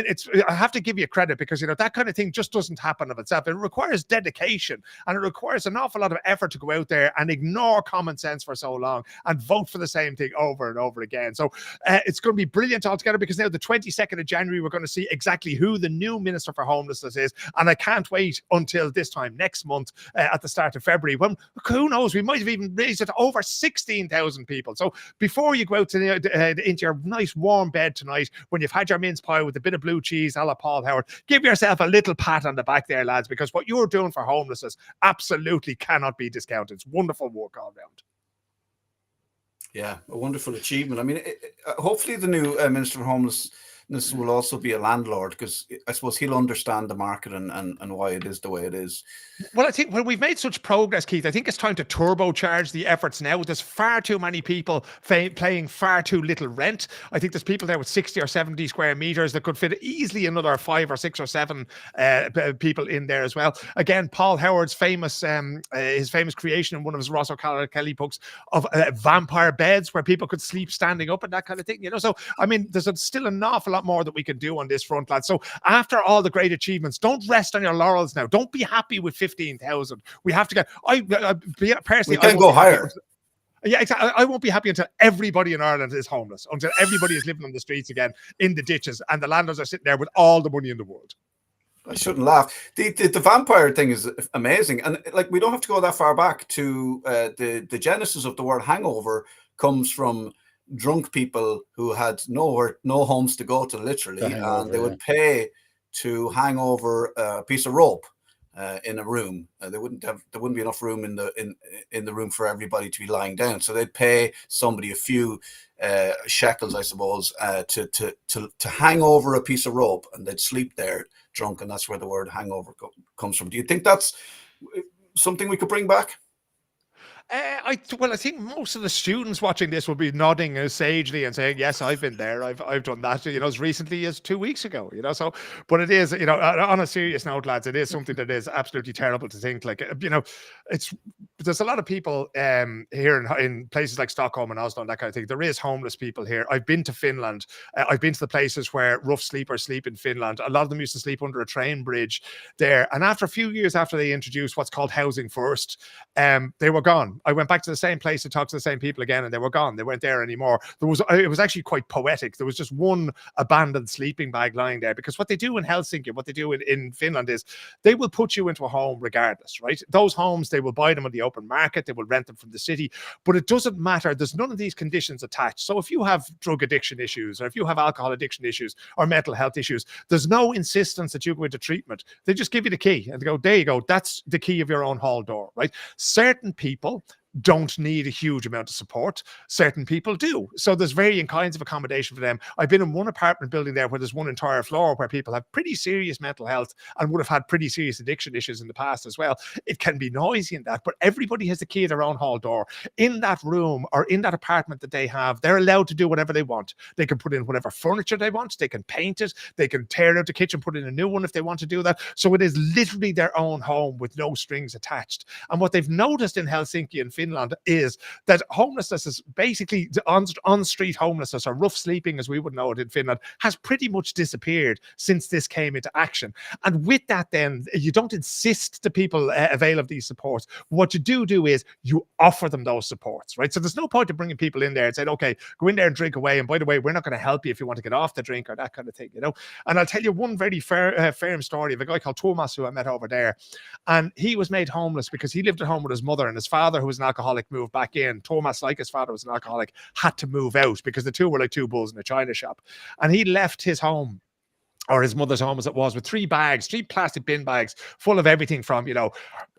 have to give you credit because, that kind of thing just doesn't happen of itself. It requires dedication and it requires an awful lot of effort to go out there and ignore common sense for so long and vote for the same thing over and over again. So it's going to be brilliant altogether because now the 22nd of January, we're going to see exactly who the new Minister for Homelessness is, and I can't wait until this time next month at the start of February when, who knows, we might have even raised it to over 16,000 people. So before you go out into your nice warm bed tonight, when you've had your mince pie with a bit of blue cheese a la Paul Howard, give yourself a little pat on the back there, lads, because what you're doing for homelessness absolutely cannot be discounted. It's wonderful work all round. Yeah, a wonderful achievement. I mean, hopefully the new Minister for Homelessness witness will also be a landlord, because I suppose he'll understand the market and why it is the way it is. Well, I think when we've made such progress, Keith, I think it's time to turbocharge the efforts now. There's far too many people paying far too little rent. I think there's people there with 60 or 70 square meters that could fit easily another 5 or 6 or 7 people in there as well. Again, Paul Howard's his famous creation in one of his Ross O'Kelly books of vampire beds where people could sleep standing up and that kind of thing. So I mean, there's still an awful lot more that we can do on this front, lads. So after all the great achievements, don't rest on your laurels now. Don't be happy with 15,000. We have to get. I personally, we can go higher. Yeah, exactly. I won't be happy until everybody in Ireland is homeless, until everybody is living on the streets again, in the ditches, and the landlords are sitting there with all the money in the world. I shouldn't laugh. The vampire thing is amazing, and like we don't have to go that far back to the genesis of the word hangover comes from drunk people who had no homes to go to, literally, and they would pay to hang over a piece of rope in a room. There wouldn't be enough room in the room for everybody to be lying down, so they'd pay somebody a few shekels, I suppose, to hang over a piece of rope, and they'd sleep there drunk, and that's where the word hangover comes from. Do you think that's something we could bring back? I think most of the students watching this will be nodding sagely and saying, yes, I've been there. I've done that, as recently as 2 weeks ago, so, but it is, on a serious note, lads, it is something that is absolutely terrible to think, like, there's a lot of people here in places like Stockholm and Oslo and that kind of thing. There is homeless people here. I've been to Finland. I've been to the places where rough sleepers sleep in Finland. A lot of them used to sleep under a train bridge there. And after a few years after they introduced what's called housing first, they were gone. I went back to the same place to talk to the same people again, and they were gone. They weren't there anymore. It was actually quite poetic. There was just one abandoned sleeping bag lying there, because what they do in Helsinki, what they do in Finland is they will put you into a home regardless, right? Those homes, they will buy them on the open market. They will rent them from the city, but it doesn't matter. There's none of these conditions attached. So if you have drug addiction issues, or if you have alcohol addiction issues, or mental health issues, there's no insistence that you go into treatment. They just give you the key and they go, there you go. That's the key of your own hall door, right? Certain people don't need a huge amount of support. Certain people do. So there's varying kinds of accommodation for them. I've been in one apartment building there where there's one entire floor where people have pretty serious mental health and would have had pretty serious addiction issues in the past as well. It can be noisy in that, but everybody has the key at their own hall door. In that room or in that apartment that they have, they're allowed to do whatever they want. They can put in whatever furniture they want. They can paint it. They can tear out the kitchen, put in a new one if they want to do that. So it is literally their own home with no strings attached. And what they've noticed in Helsinki and Finland is that homelessness is basically on-street homelessness, or rough sleeping as we would know it in Finland, has pretty much disappeared since this came into action. And with that, then you don't insist to people avail of these supports. What you do is you offer them those supports, right? So there's no point in bringing people in there and saying, okay, go in there and drink away, and by the way, we're not going to help you if you want to get off the drink or that kind of thing, And I'll tell you one very firm story of a guy called Thomas who I met over there, and he was made homeless because he lived at home with his mother, and his father, who was an alcoholic, moved back in. Thomas, like his father was an alcoholic, had to move out because the two were like two bulls in a china shop. And he left his home, or his mother's home as it was, with 3 plastic bin bags full of everything from,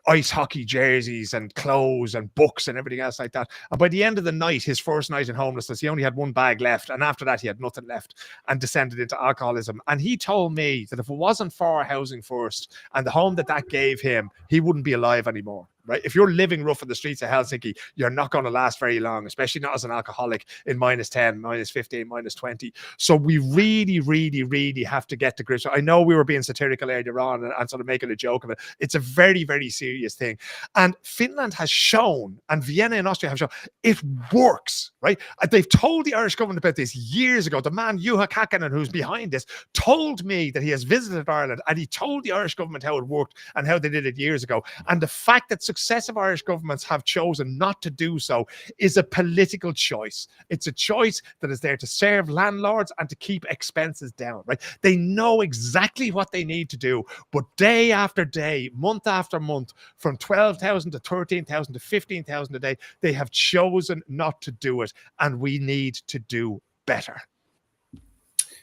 ice hockey jerseys and clothes and books and everything else like that. And by the end of the night, his first night in homelessness, he only had 1 bag left. And after that, he had nothing left and descended into alcoholism. And he told me that if it wasn't for housing first and the home that gave him, he wouldn't be alive anymore. Right? If you're living rough in the streets of Helsinki, you're not going to last very long, especially not as an alcoholic in -10, -15, -20. So we really, really, really have to get to grips. I know we were being satirical earlier on and sort of making a joke of it. It's a very, very serious thing. And Finland has shown, and Vienna and Austria have shown, it works, right? They've told the Irish government about this years ago. The man, Juha Kakkonen, who's behind this, told me that he has visited Ireland, and he told the Irish government how it worked and how they did it years ago. And the fact that successive Irish governments have chosen not to do so is a political choice. It's a choice that is there to serve landlords and to keep expenses down, right? They know exactly what they need to do, but day after day, month after month, from 12,000 to 13,000 to 15,000 a day, they have chosen not to do it, and we need to do better.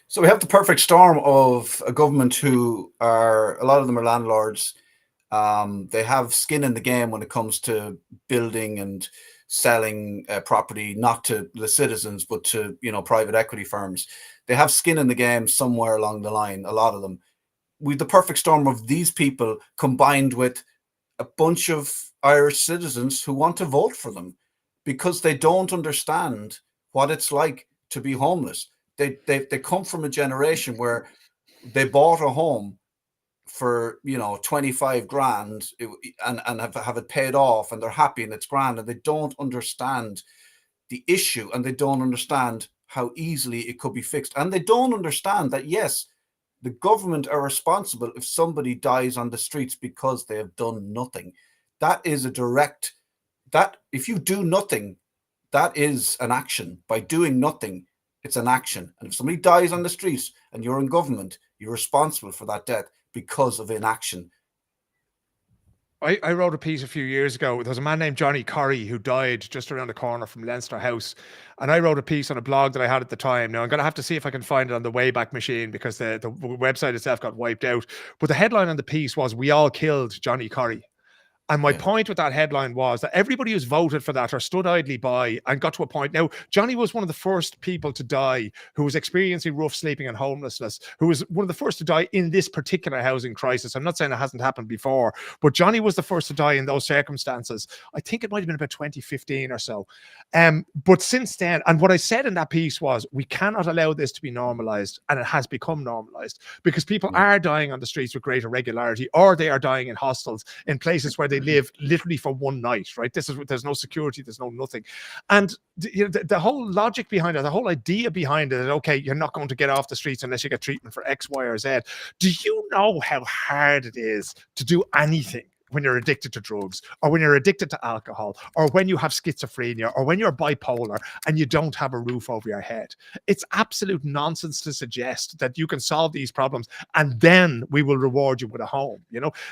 So we have the perfect storm of a government who are, a lot of them are landlords. They have skin in the game when it comes to building and selling property, not to the citizens, but to, private equity firms. They have skin in the game somewhere along the line, a lot of them. With the perfect storm of these people combined with a bunch of Irish citizens who want to vote for them because they don't understand what it's like to be homeless. They come from a generation where they bought a home for 25 grand and have it paid off, and they're happy and it's grand, and they don't understand the issue, and they don't understand how easily it could be fixed, and they don't understand that yes, the government are responsible if somebody dies on the streets because they have done nothing. That is that if you do nothing, that is an action. By doing nothing, it's an action. And if somebody dies on the streets and you're in government, you're responsible for that death because of inaction. I wrote a piece a few years ago. There was a man named Johnny Corrie who died just around the corner from Leinster House. And I wrote a piece on a blog that I had at the time. Now, I'm going to have to see if I can find it on the Wayback Machine because the website itself got wiped out. But the headline on the piece was, "We all killed Johnny Corrie." And my point with that headline was that everybody who's voted for that or stood idly by and got to a point. Now, Johnny was one of the first people to die who was experiencing rough sleeping and homelessness, who was one of the first to die in this particular housing crisis. I'm not saying it hasn't happened before, but Johnny was the first to die in those circumstances. I think it might have been about 2015 or so. But since then, and what I said in that piece was, we cannot allow this to be normalized, and it has become normalized because people are dying on the streets with greater regularity, or they are dying in hostels in places where they live literally for one night, right? There's no security, there's no nothing. And the whole logic behind it, the whole idea behind it, that, okay, you're not going to get off the streets unless you get treatment for X, Y, or Z. Do you know how hard it is to do anything when you're addicted to drugs, or when you're addicted to alcohol, or when you have schizophrenia, or when you're bipolar and you don't have a roof over your head? It's absolute nonsense to suggest that you can solve these problems and then we will reward you with a home.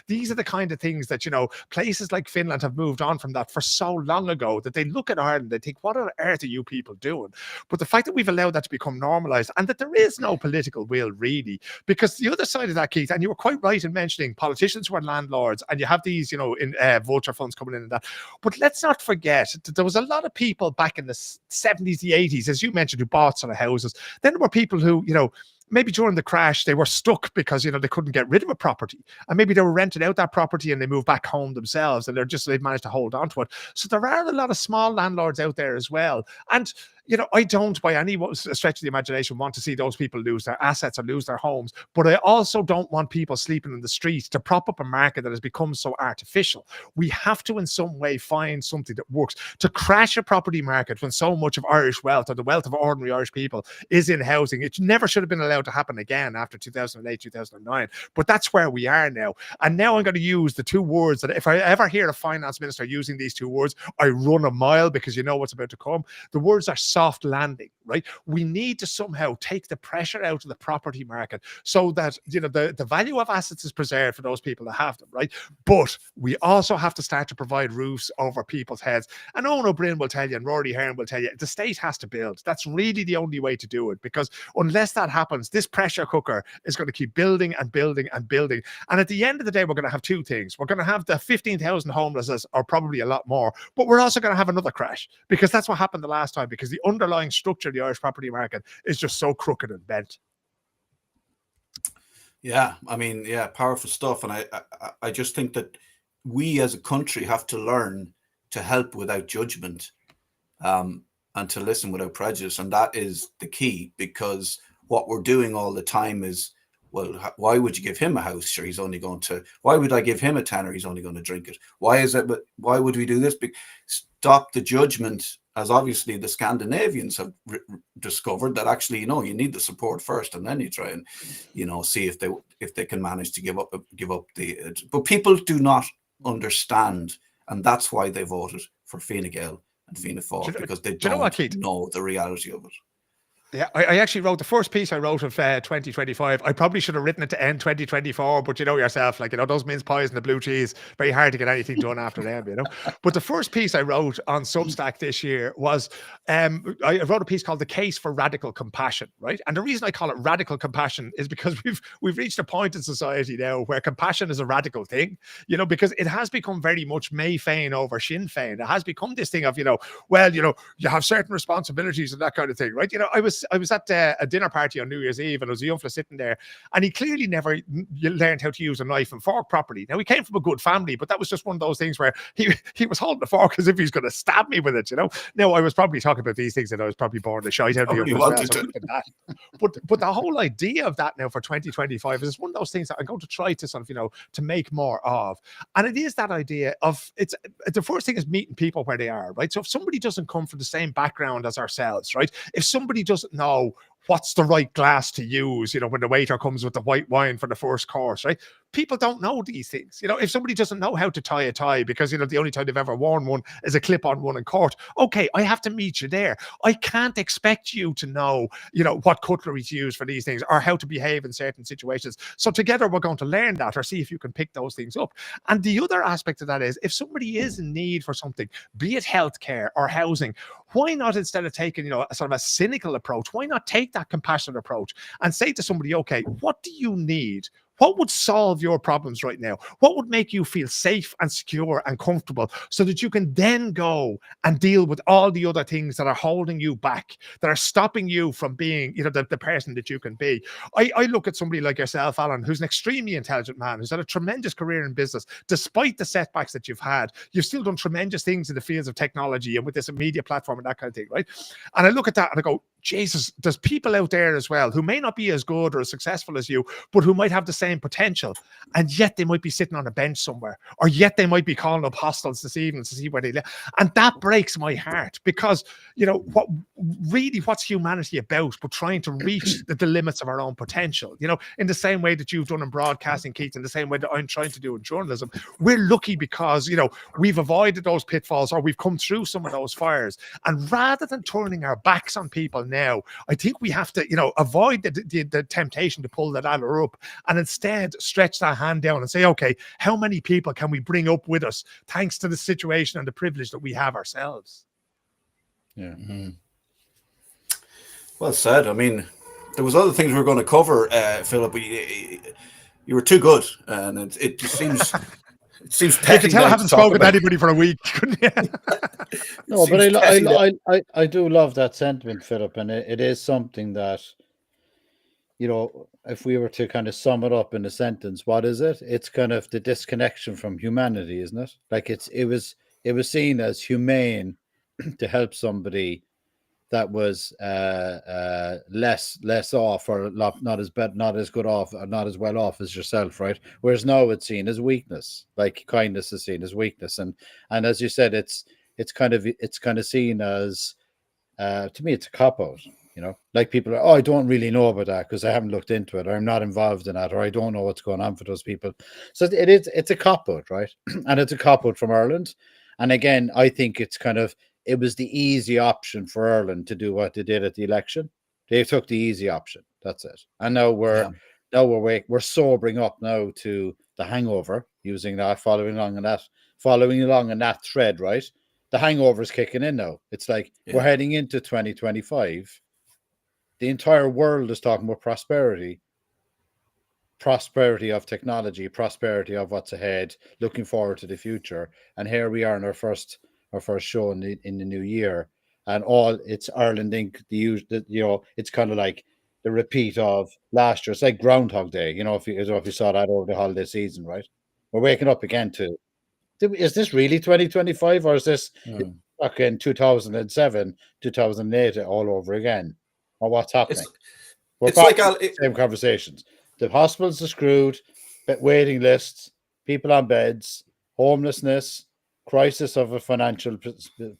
These are the kind of things that, places like Finland have moved on from that for so long ago that they look at Ireland, they think, what on earth are you people doing? But the fact that we've allowed that to become normalized, and that there is no political will really, because the other side of that, Keith, and you were quite right in mentioning politicians who are landlords, and you have these, in vulture funds coming in and that. But let's not forget that there was a lot of people back in the 70s, the 80s, as you mentioned, who bought sort of houses. Then there were people who, maybe during the crash, they were stuck because, they couldn't get rid of a property. And maybe they were renting out that property and they moved back home themselves, and they've managed to hold on to it. So there are a lot of small landlords out there as well. And I don't, by any stretch of the imagination, want to see those people lose their assets or lose their homes. But I also don't want people sleeping in the streets to prop up a market that has become so artificial. We have to, in some way, find something that works. To crash a property market when so much of Irish wealth, or the wealth of ordinary Irish people, is in housing, it never should have been allowed to happen again after 2008, 2009. But that's where we are now. And now I'm going to use the two words that, if I ever hear a finance minister using these two words, I run a mile, because you know what's about to come. The words are soft landing, right? We need to somehow take the pressure out of the property market so that, the value of assets is preserved for those people that have them, right? But we also have to start to provide roofs over people's heads. And Owen O'Brien will tell you, and Rory Hearn will tell you, the state has to build. That's really the only way to do it, because unless that happens, this pressure cooker is going to keep building and building and building. And at the end of the day, we're going to have two things. We're going to have the 15,000 homelessness, or probably a lot more, but we're also going to have another crash, because that's what happened the last time, because the underlying structure of the Irish property market is just so crooked and bent. Yeah, powerful stuff. And I just think that we as a country have to learn to help without judgment, and to listen without prejudice. And that is the key, because what we're doing all the time is, well, why would you give him a house? Sure, why would I give him a tenner? He's only going to drink it. Why is it? But why would we do this? Stop the judgment, as obviously the Scandinavians have discovered, that actually, you need the support first, and then you try and, see if they can manage to give up the. But people do not understand, and that's why they voted for Fine Gael and Fianna Fáil, because they don't know the reality of it. Yeah, I actually wrote the first piece I wrote of 2025. I probably should have written it to end 2024, but you know yourself, those mince pies and the blue cheese, very hard to get anything done after them, But the first piece I wrote on Substack this year was, I wrote a piece called "The Case for Radical Compassion," right? And the reason I call it radical compassion is because we've reached a point in society now where compassion is a radical thing, because it has become very much May Féin over Sinn Féin. It has become this thing of, you have certain responsibilities and that kind of thing, right? I was was at a dinner party on New Year's Eve, and there was a young fella sitting there, and he clearly never learned how to use a knife and fork properly. Now, he came from a good family, but that was just one of those things where he was holding the fork as if he's going to stab me with it, you know. Now, I was probably talking about these things, and I was probably bored the shite out of you as well, so that. But the whole idea of that now for 2025 is one of those things that I'm going to try to sort of, you know, to make more of. And it is that idea of the first thing is meeting people where they are, right? So if somebody doesn't come from the same background as ourselves, right? If somebody doesn't know what's the right glass to use, you know, when the waiter comes with the white wine for the first course, right? People don't know these things. You know, if somebody doesn't know how to tie a tie because, you know, the only time they've ever worn one is a clip-on one in court, okay, I have to meet you there. I can't expect you to know, you know, what cutlery to use for these things or how to behave in certain situations. So together we're going to learn that, or see if you can pick those things up. And the other aspect of that is, if somebody is in need for something, be it healthcare or housing, why not, instead of taking, you know, a sort of a cynical approach, why not take that compassionate approach and say to somebody, okay, what do you need? What would solve your problems right now? What would make you feel safe and secure and comfortable so that you can then go and deal with all the other things that are holding you back, that are stopping you from being, you know, the person that you can be? I look at somebody like yourself, Alan, who's an extremely intelligent man, who's had a tremendous career in business. Despite the setbacks that you've had, you've still done tremendous things in the fields of technology and with this media platform and that kind of thing, right? And I look at that and I go, Jesus, there's people out there as well who may not be as good or as successful as you, but who might have the same potential, and yet they might be sitting on a bench somewhere, or yet they might be calling up hostels this evening to see where they live. And that breaks my heart, because, you know, what's humanity about but trying to reach the limits of our own potential, you know, in the same way that you've done in broadcasting, Keith, in the same way that I'm trying to do in journalism. We're lucky because, you know, we've avoided those pitfalls, or we've come through some of those fires. And rather than turning our backs on people now, I think we have to, you know, avoid the temptation to pull that ladder up, and instead stretch that hand down and say, okay, how many people can we bring up with us thanks to the situation and the privilege that we have ourselves? Yeah. Mm-hmm. Well said. I mean, there was other things we were going to cover, Philip, but you were too good, and it seems it seems petty. You can tell I haven't spoken to anybody for a week. No, but I do love that sentiment, Philip, and it is something that, you know, if we were to kind of sum it up in a sentence, what is it? It's kind of the disconnection from humanity, isn't it? Like it was seen as humane to help somebody that was less off, or not as good off, or not as well off as yourself, right? Whereas now it's seen as weakness, like kindness is seen as weakness, and as you said, it's kind of seen as, to me, it's a cop-out. You know, like people are, oh, I don't really know about that because I haven't looked into it, or I'm not involved in that, or I don't know what's going on for those people. So it's a cop-out, right? And it's a cop-out from Ireland. And again, I think it was the easy option for Ireland to do what they did at the election. They took the easy option. That's it. And now we're sobering up now to the hangover, using that, following along in that thread, right? The hangover is kicking in now. It's like we're heading into 2025. The entire world is talking about prosperity of technology, prosperity of what's ahead, looking forward to the future. And here we are in our first show in the new year, and it's Ireland Inc. You know, it's kind of like the repeat of last year. It's like Groundhog Day, you know, if you saw that over the holiday season, right? We're waking up again to, is this really 2025, or is this back in 2007, 2008 all over again? Or what's happening? It's like same conversations. The hospitals are screwed, waiting lists, people on beds, homelessness, crisis of a financial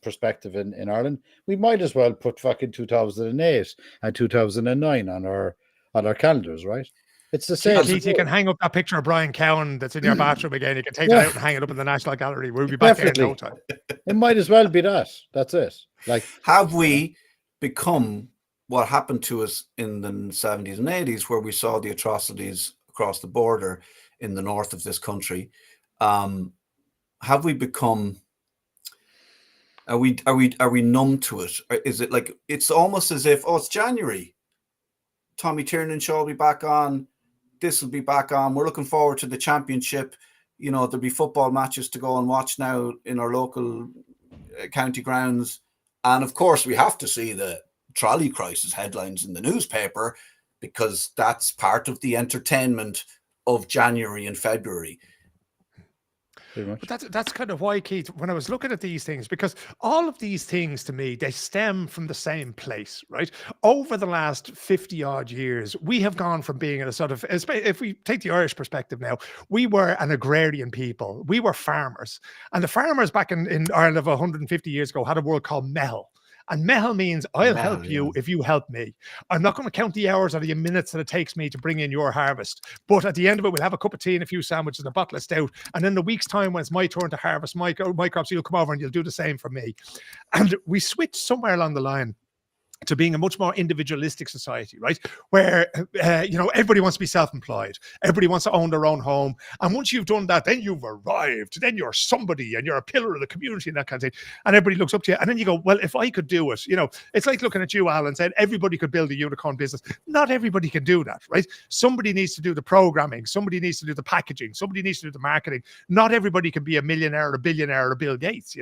perspective in Ireland. We might as well put fucking 2008 and 2009 on our calendars, right? It's the same. Keith, you can hang up that picture of Brian Cowan that's in your bathroom again. You can take that out and hang it up in the National Gallery. We'll be back there in no time. It might as well be that. That's it. Like, have we become what happened to us in the 70s and 80s, where we saw the atrocities across the border in the north of this country? Have we become? Are we numb to it? Or is it like, it's almost as if, oh, it's January, Tommy Tiernan show will be back on, this will be back on, we're looking forward to the championship. You know, there'll be football matches to go and watch now in our local county grounds, and of course we have to see the trolley crisis headlines in the newspaper, because that's part of the entertainment of January and February. But that's kind of why, Keith, when I was looking at these things, because all of these things to me, they stem from the same place, right? Over the last 50 odd years, we have gone from being in a sort of, if we take the Irish perspective now, we were an agrarian people. We were farmers. And the farmers back in Ireland of 150 years ago had a word called mehel. And mehel means I'll help you if you help me. I'm not going to count the hours or the minutes that it takes me to bring in your harvest. But at the end of it, we'll have a cup of tea and a few sandwiches and a bottle of stout. And in the week's time, when it's my turn to harvest my crops, you'll come over and you'll do the same for me. And we switched somewhere along the line to being a much more individualistic society, right? Where, everybody wants to be self-employed. Everybody wants to own their own home. And once you've done that, then you've arrived. Then you're somebody and you're a pillar of the community and that kind of thing. And everybody looks up to you. And then you go, well, if I could do it, it's like looking at you, Al, and saying everybody could build a unicorn business. Not everybody can do that, right? Somebody needs to do the programming. Somebody needs to do the packaging. Somebody needs to do the marketing. Not everybody can be a millionaire or a billionaire or Bill Gates,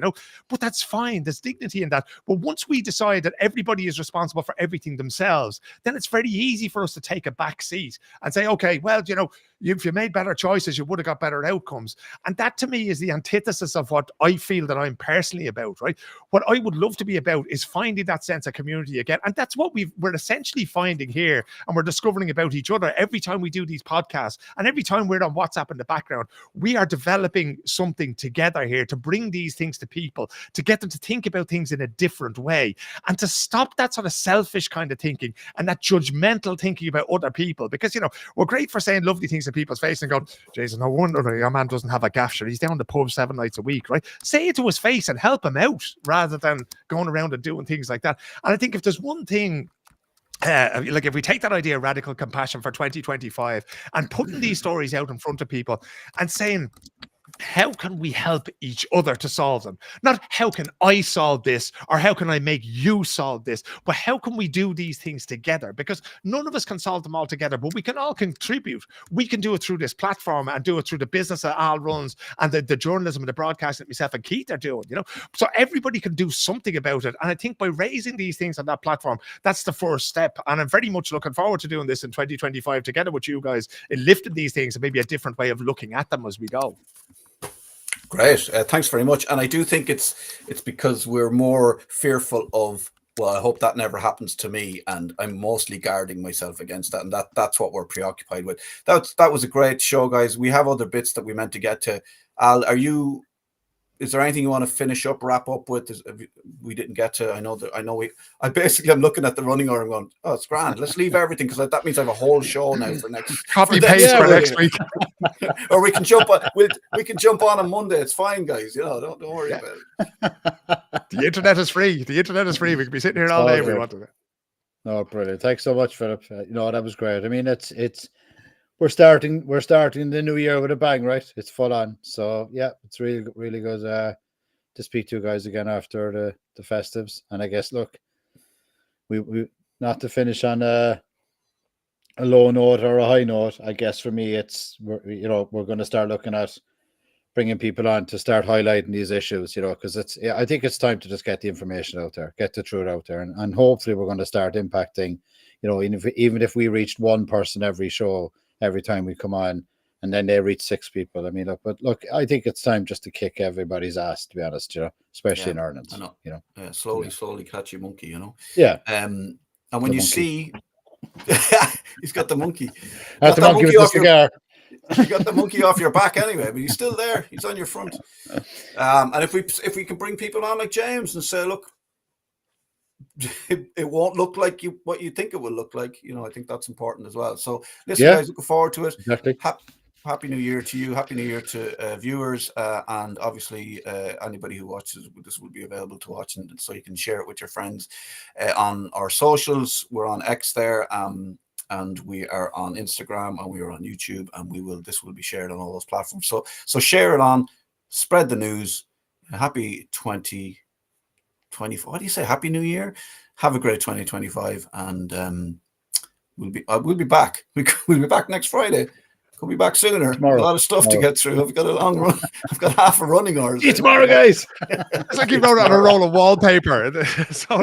but that's fine. There's dignity in that. But once we decide that everybody is responsible for everything themselves, then it's very easy for us to take a back seat and say, okay, well, if you made better choices, you would have got better outcomes. And that to me is the antithesis of what I feel that I'm personally about, right? What I would love to be about is finding that sense of community again. And that's what we're essentially finding here, and we're discovering about each other every time we do these podcasts. And every time we're on WhatsApp in the background, we are developing something together here to bring these things to people, to get them to think about things in a different way, and to stop that sort of selfish kind of thinking and that judgmental thinking about other people. Because, we're great for saying lovely things in people's face and going, Jesus, no wonder your man doesn't have a gaff shirt. He's down the pub 7 nights a week, right? Say it to his face and help him out rather than going around and doing things like that. And I think if there's one thing, if we take that idea of radical compassion for 2025 and putting these stories out in front of people and saying, how can we help each other to solve them? Not how can I solve this or how can I make you solve this, but how can we do these things together? Because none of us can solve them all together, but we can all contribute. We can do it through this platform and do it through the business that Al runs and the journalism and the broadcasting that myself and Keith are doing, So everybody can do something about it. And I think by raising these things on that platform, that's the first step. And I'm very much looking forward to doing this in 2025 together with you guys in lifting these things and maybe a different way of looking at them as we go. Great. Thanks very much. And I do think it's because we're more fearful of, well, I hope that never happens to me. And I'm mostly guarding myself against that. And that's what we're preoccupied with. That was a great show, guys. We have other bits that we meant to get to. Al, is there anything you want to wrap up with? We didn't get to, I basically am looking at the running hour and going, oh, it's grand. Let's leave everything because that means I have a whole show now for next. Copy paste for next week. Or we can jump on. We can jump on Monday. It's fine, guys. Don't worry about it. The internet is free. We can be sitting here all day if we want to. No, brilliant. Thanks so much, Philip. That was great. I mean, it's. We're starting the new year with a bang, right? It's full on. So yeah, it's really, really good to speak to you guys again after the festives. And I guess, look, we not to finish on a low note or a high note. I guess for me, we're going to start looking at bringing people on to start highlighting these issues, because I think it's time to just get the information out there, get the truth out there, and hopefully we're going to start impacting, even if we reached one person every show, every time we come on, and then they reach 6 people. I mean, look, I think it's time just to kick everybody's ass, to be honest, especially in Ireland. I know. Slowly catch your monkey, Yeah. And when you see, he's got the monkey. Got the monkey with the cigar. You got the monkey off your back anyway, but he's still there. He's on your front. And if we can bring people on like James and say, look, it won't look like what you think it will look like. I think that's important as well. So listen, guys, looking forward to it. Exactly. Happy New Year to you. Happy New Year to viewers, and obviously anybody who watches this will be available to watch, and so you can share it with your friends on our socials. We're on X there, and we are on Instagram, and we are on YouTube, and this will be shared on all those platforms. So share it on, spread the news. Happy 2024. What do you say? Happy New Year. Have a great 2025, and we'll be back. We'll be back next Friday. Could be back sooner. Tomorrow. A lot of stuff to get through. I've got a long run. I've got half a running hours. See you tomorrow, guys. It's like you wrote on a roll of wallpaper. So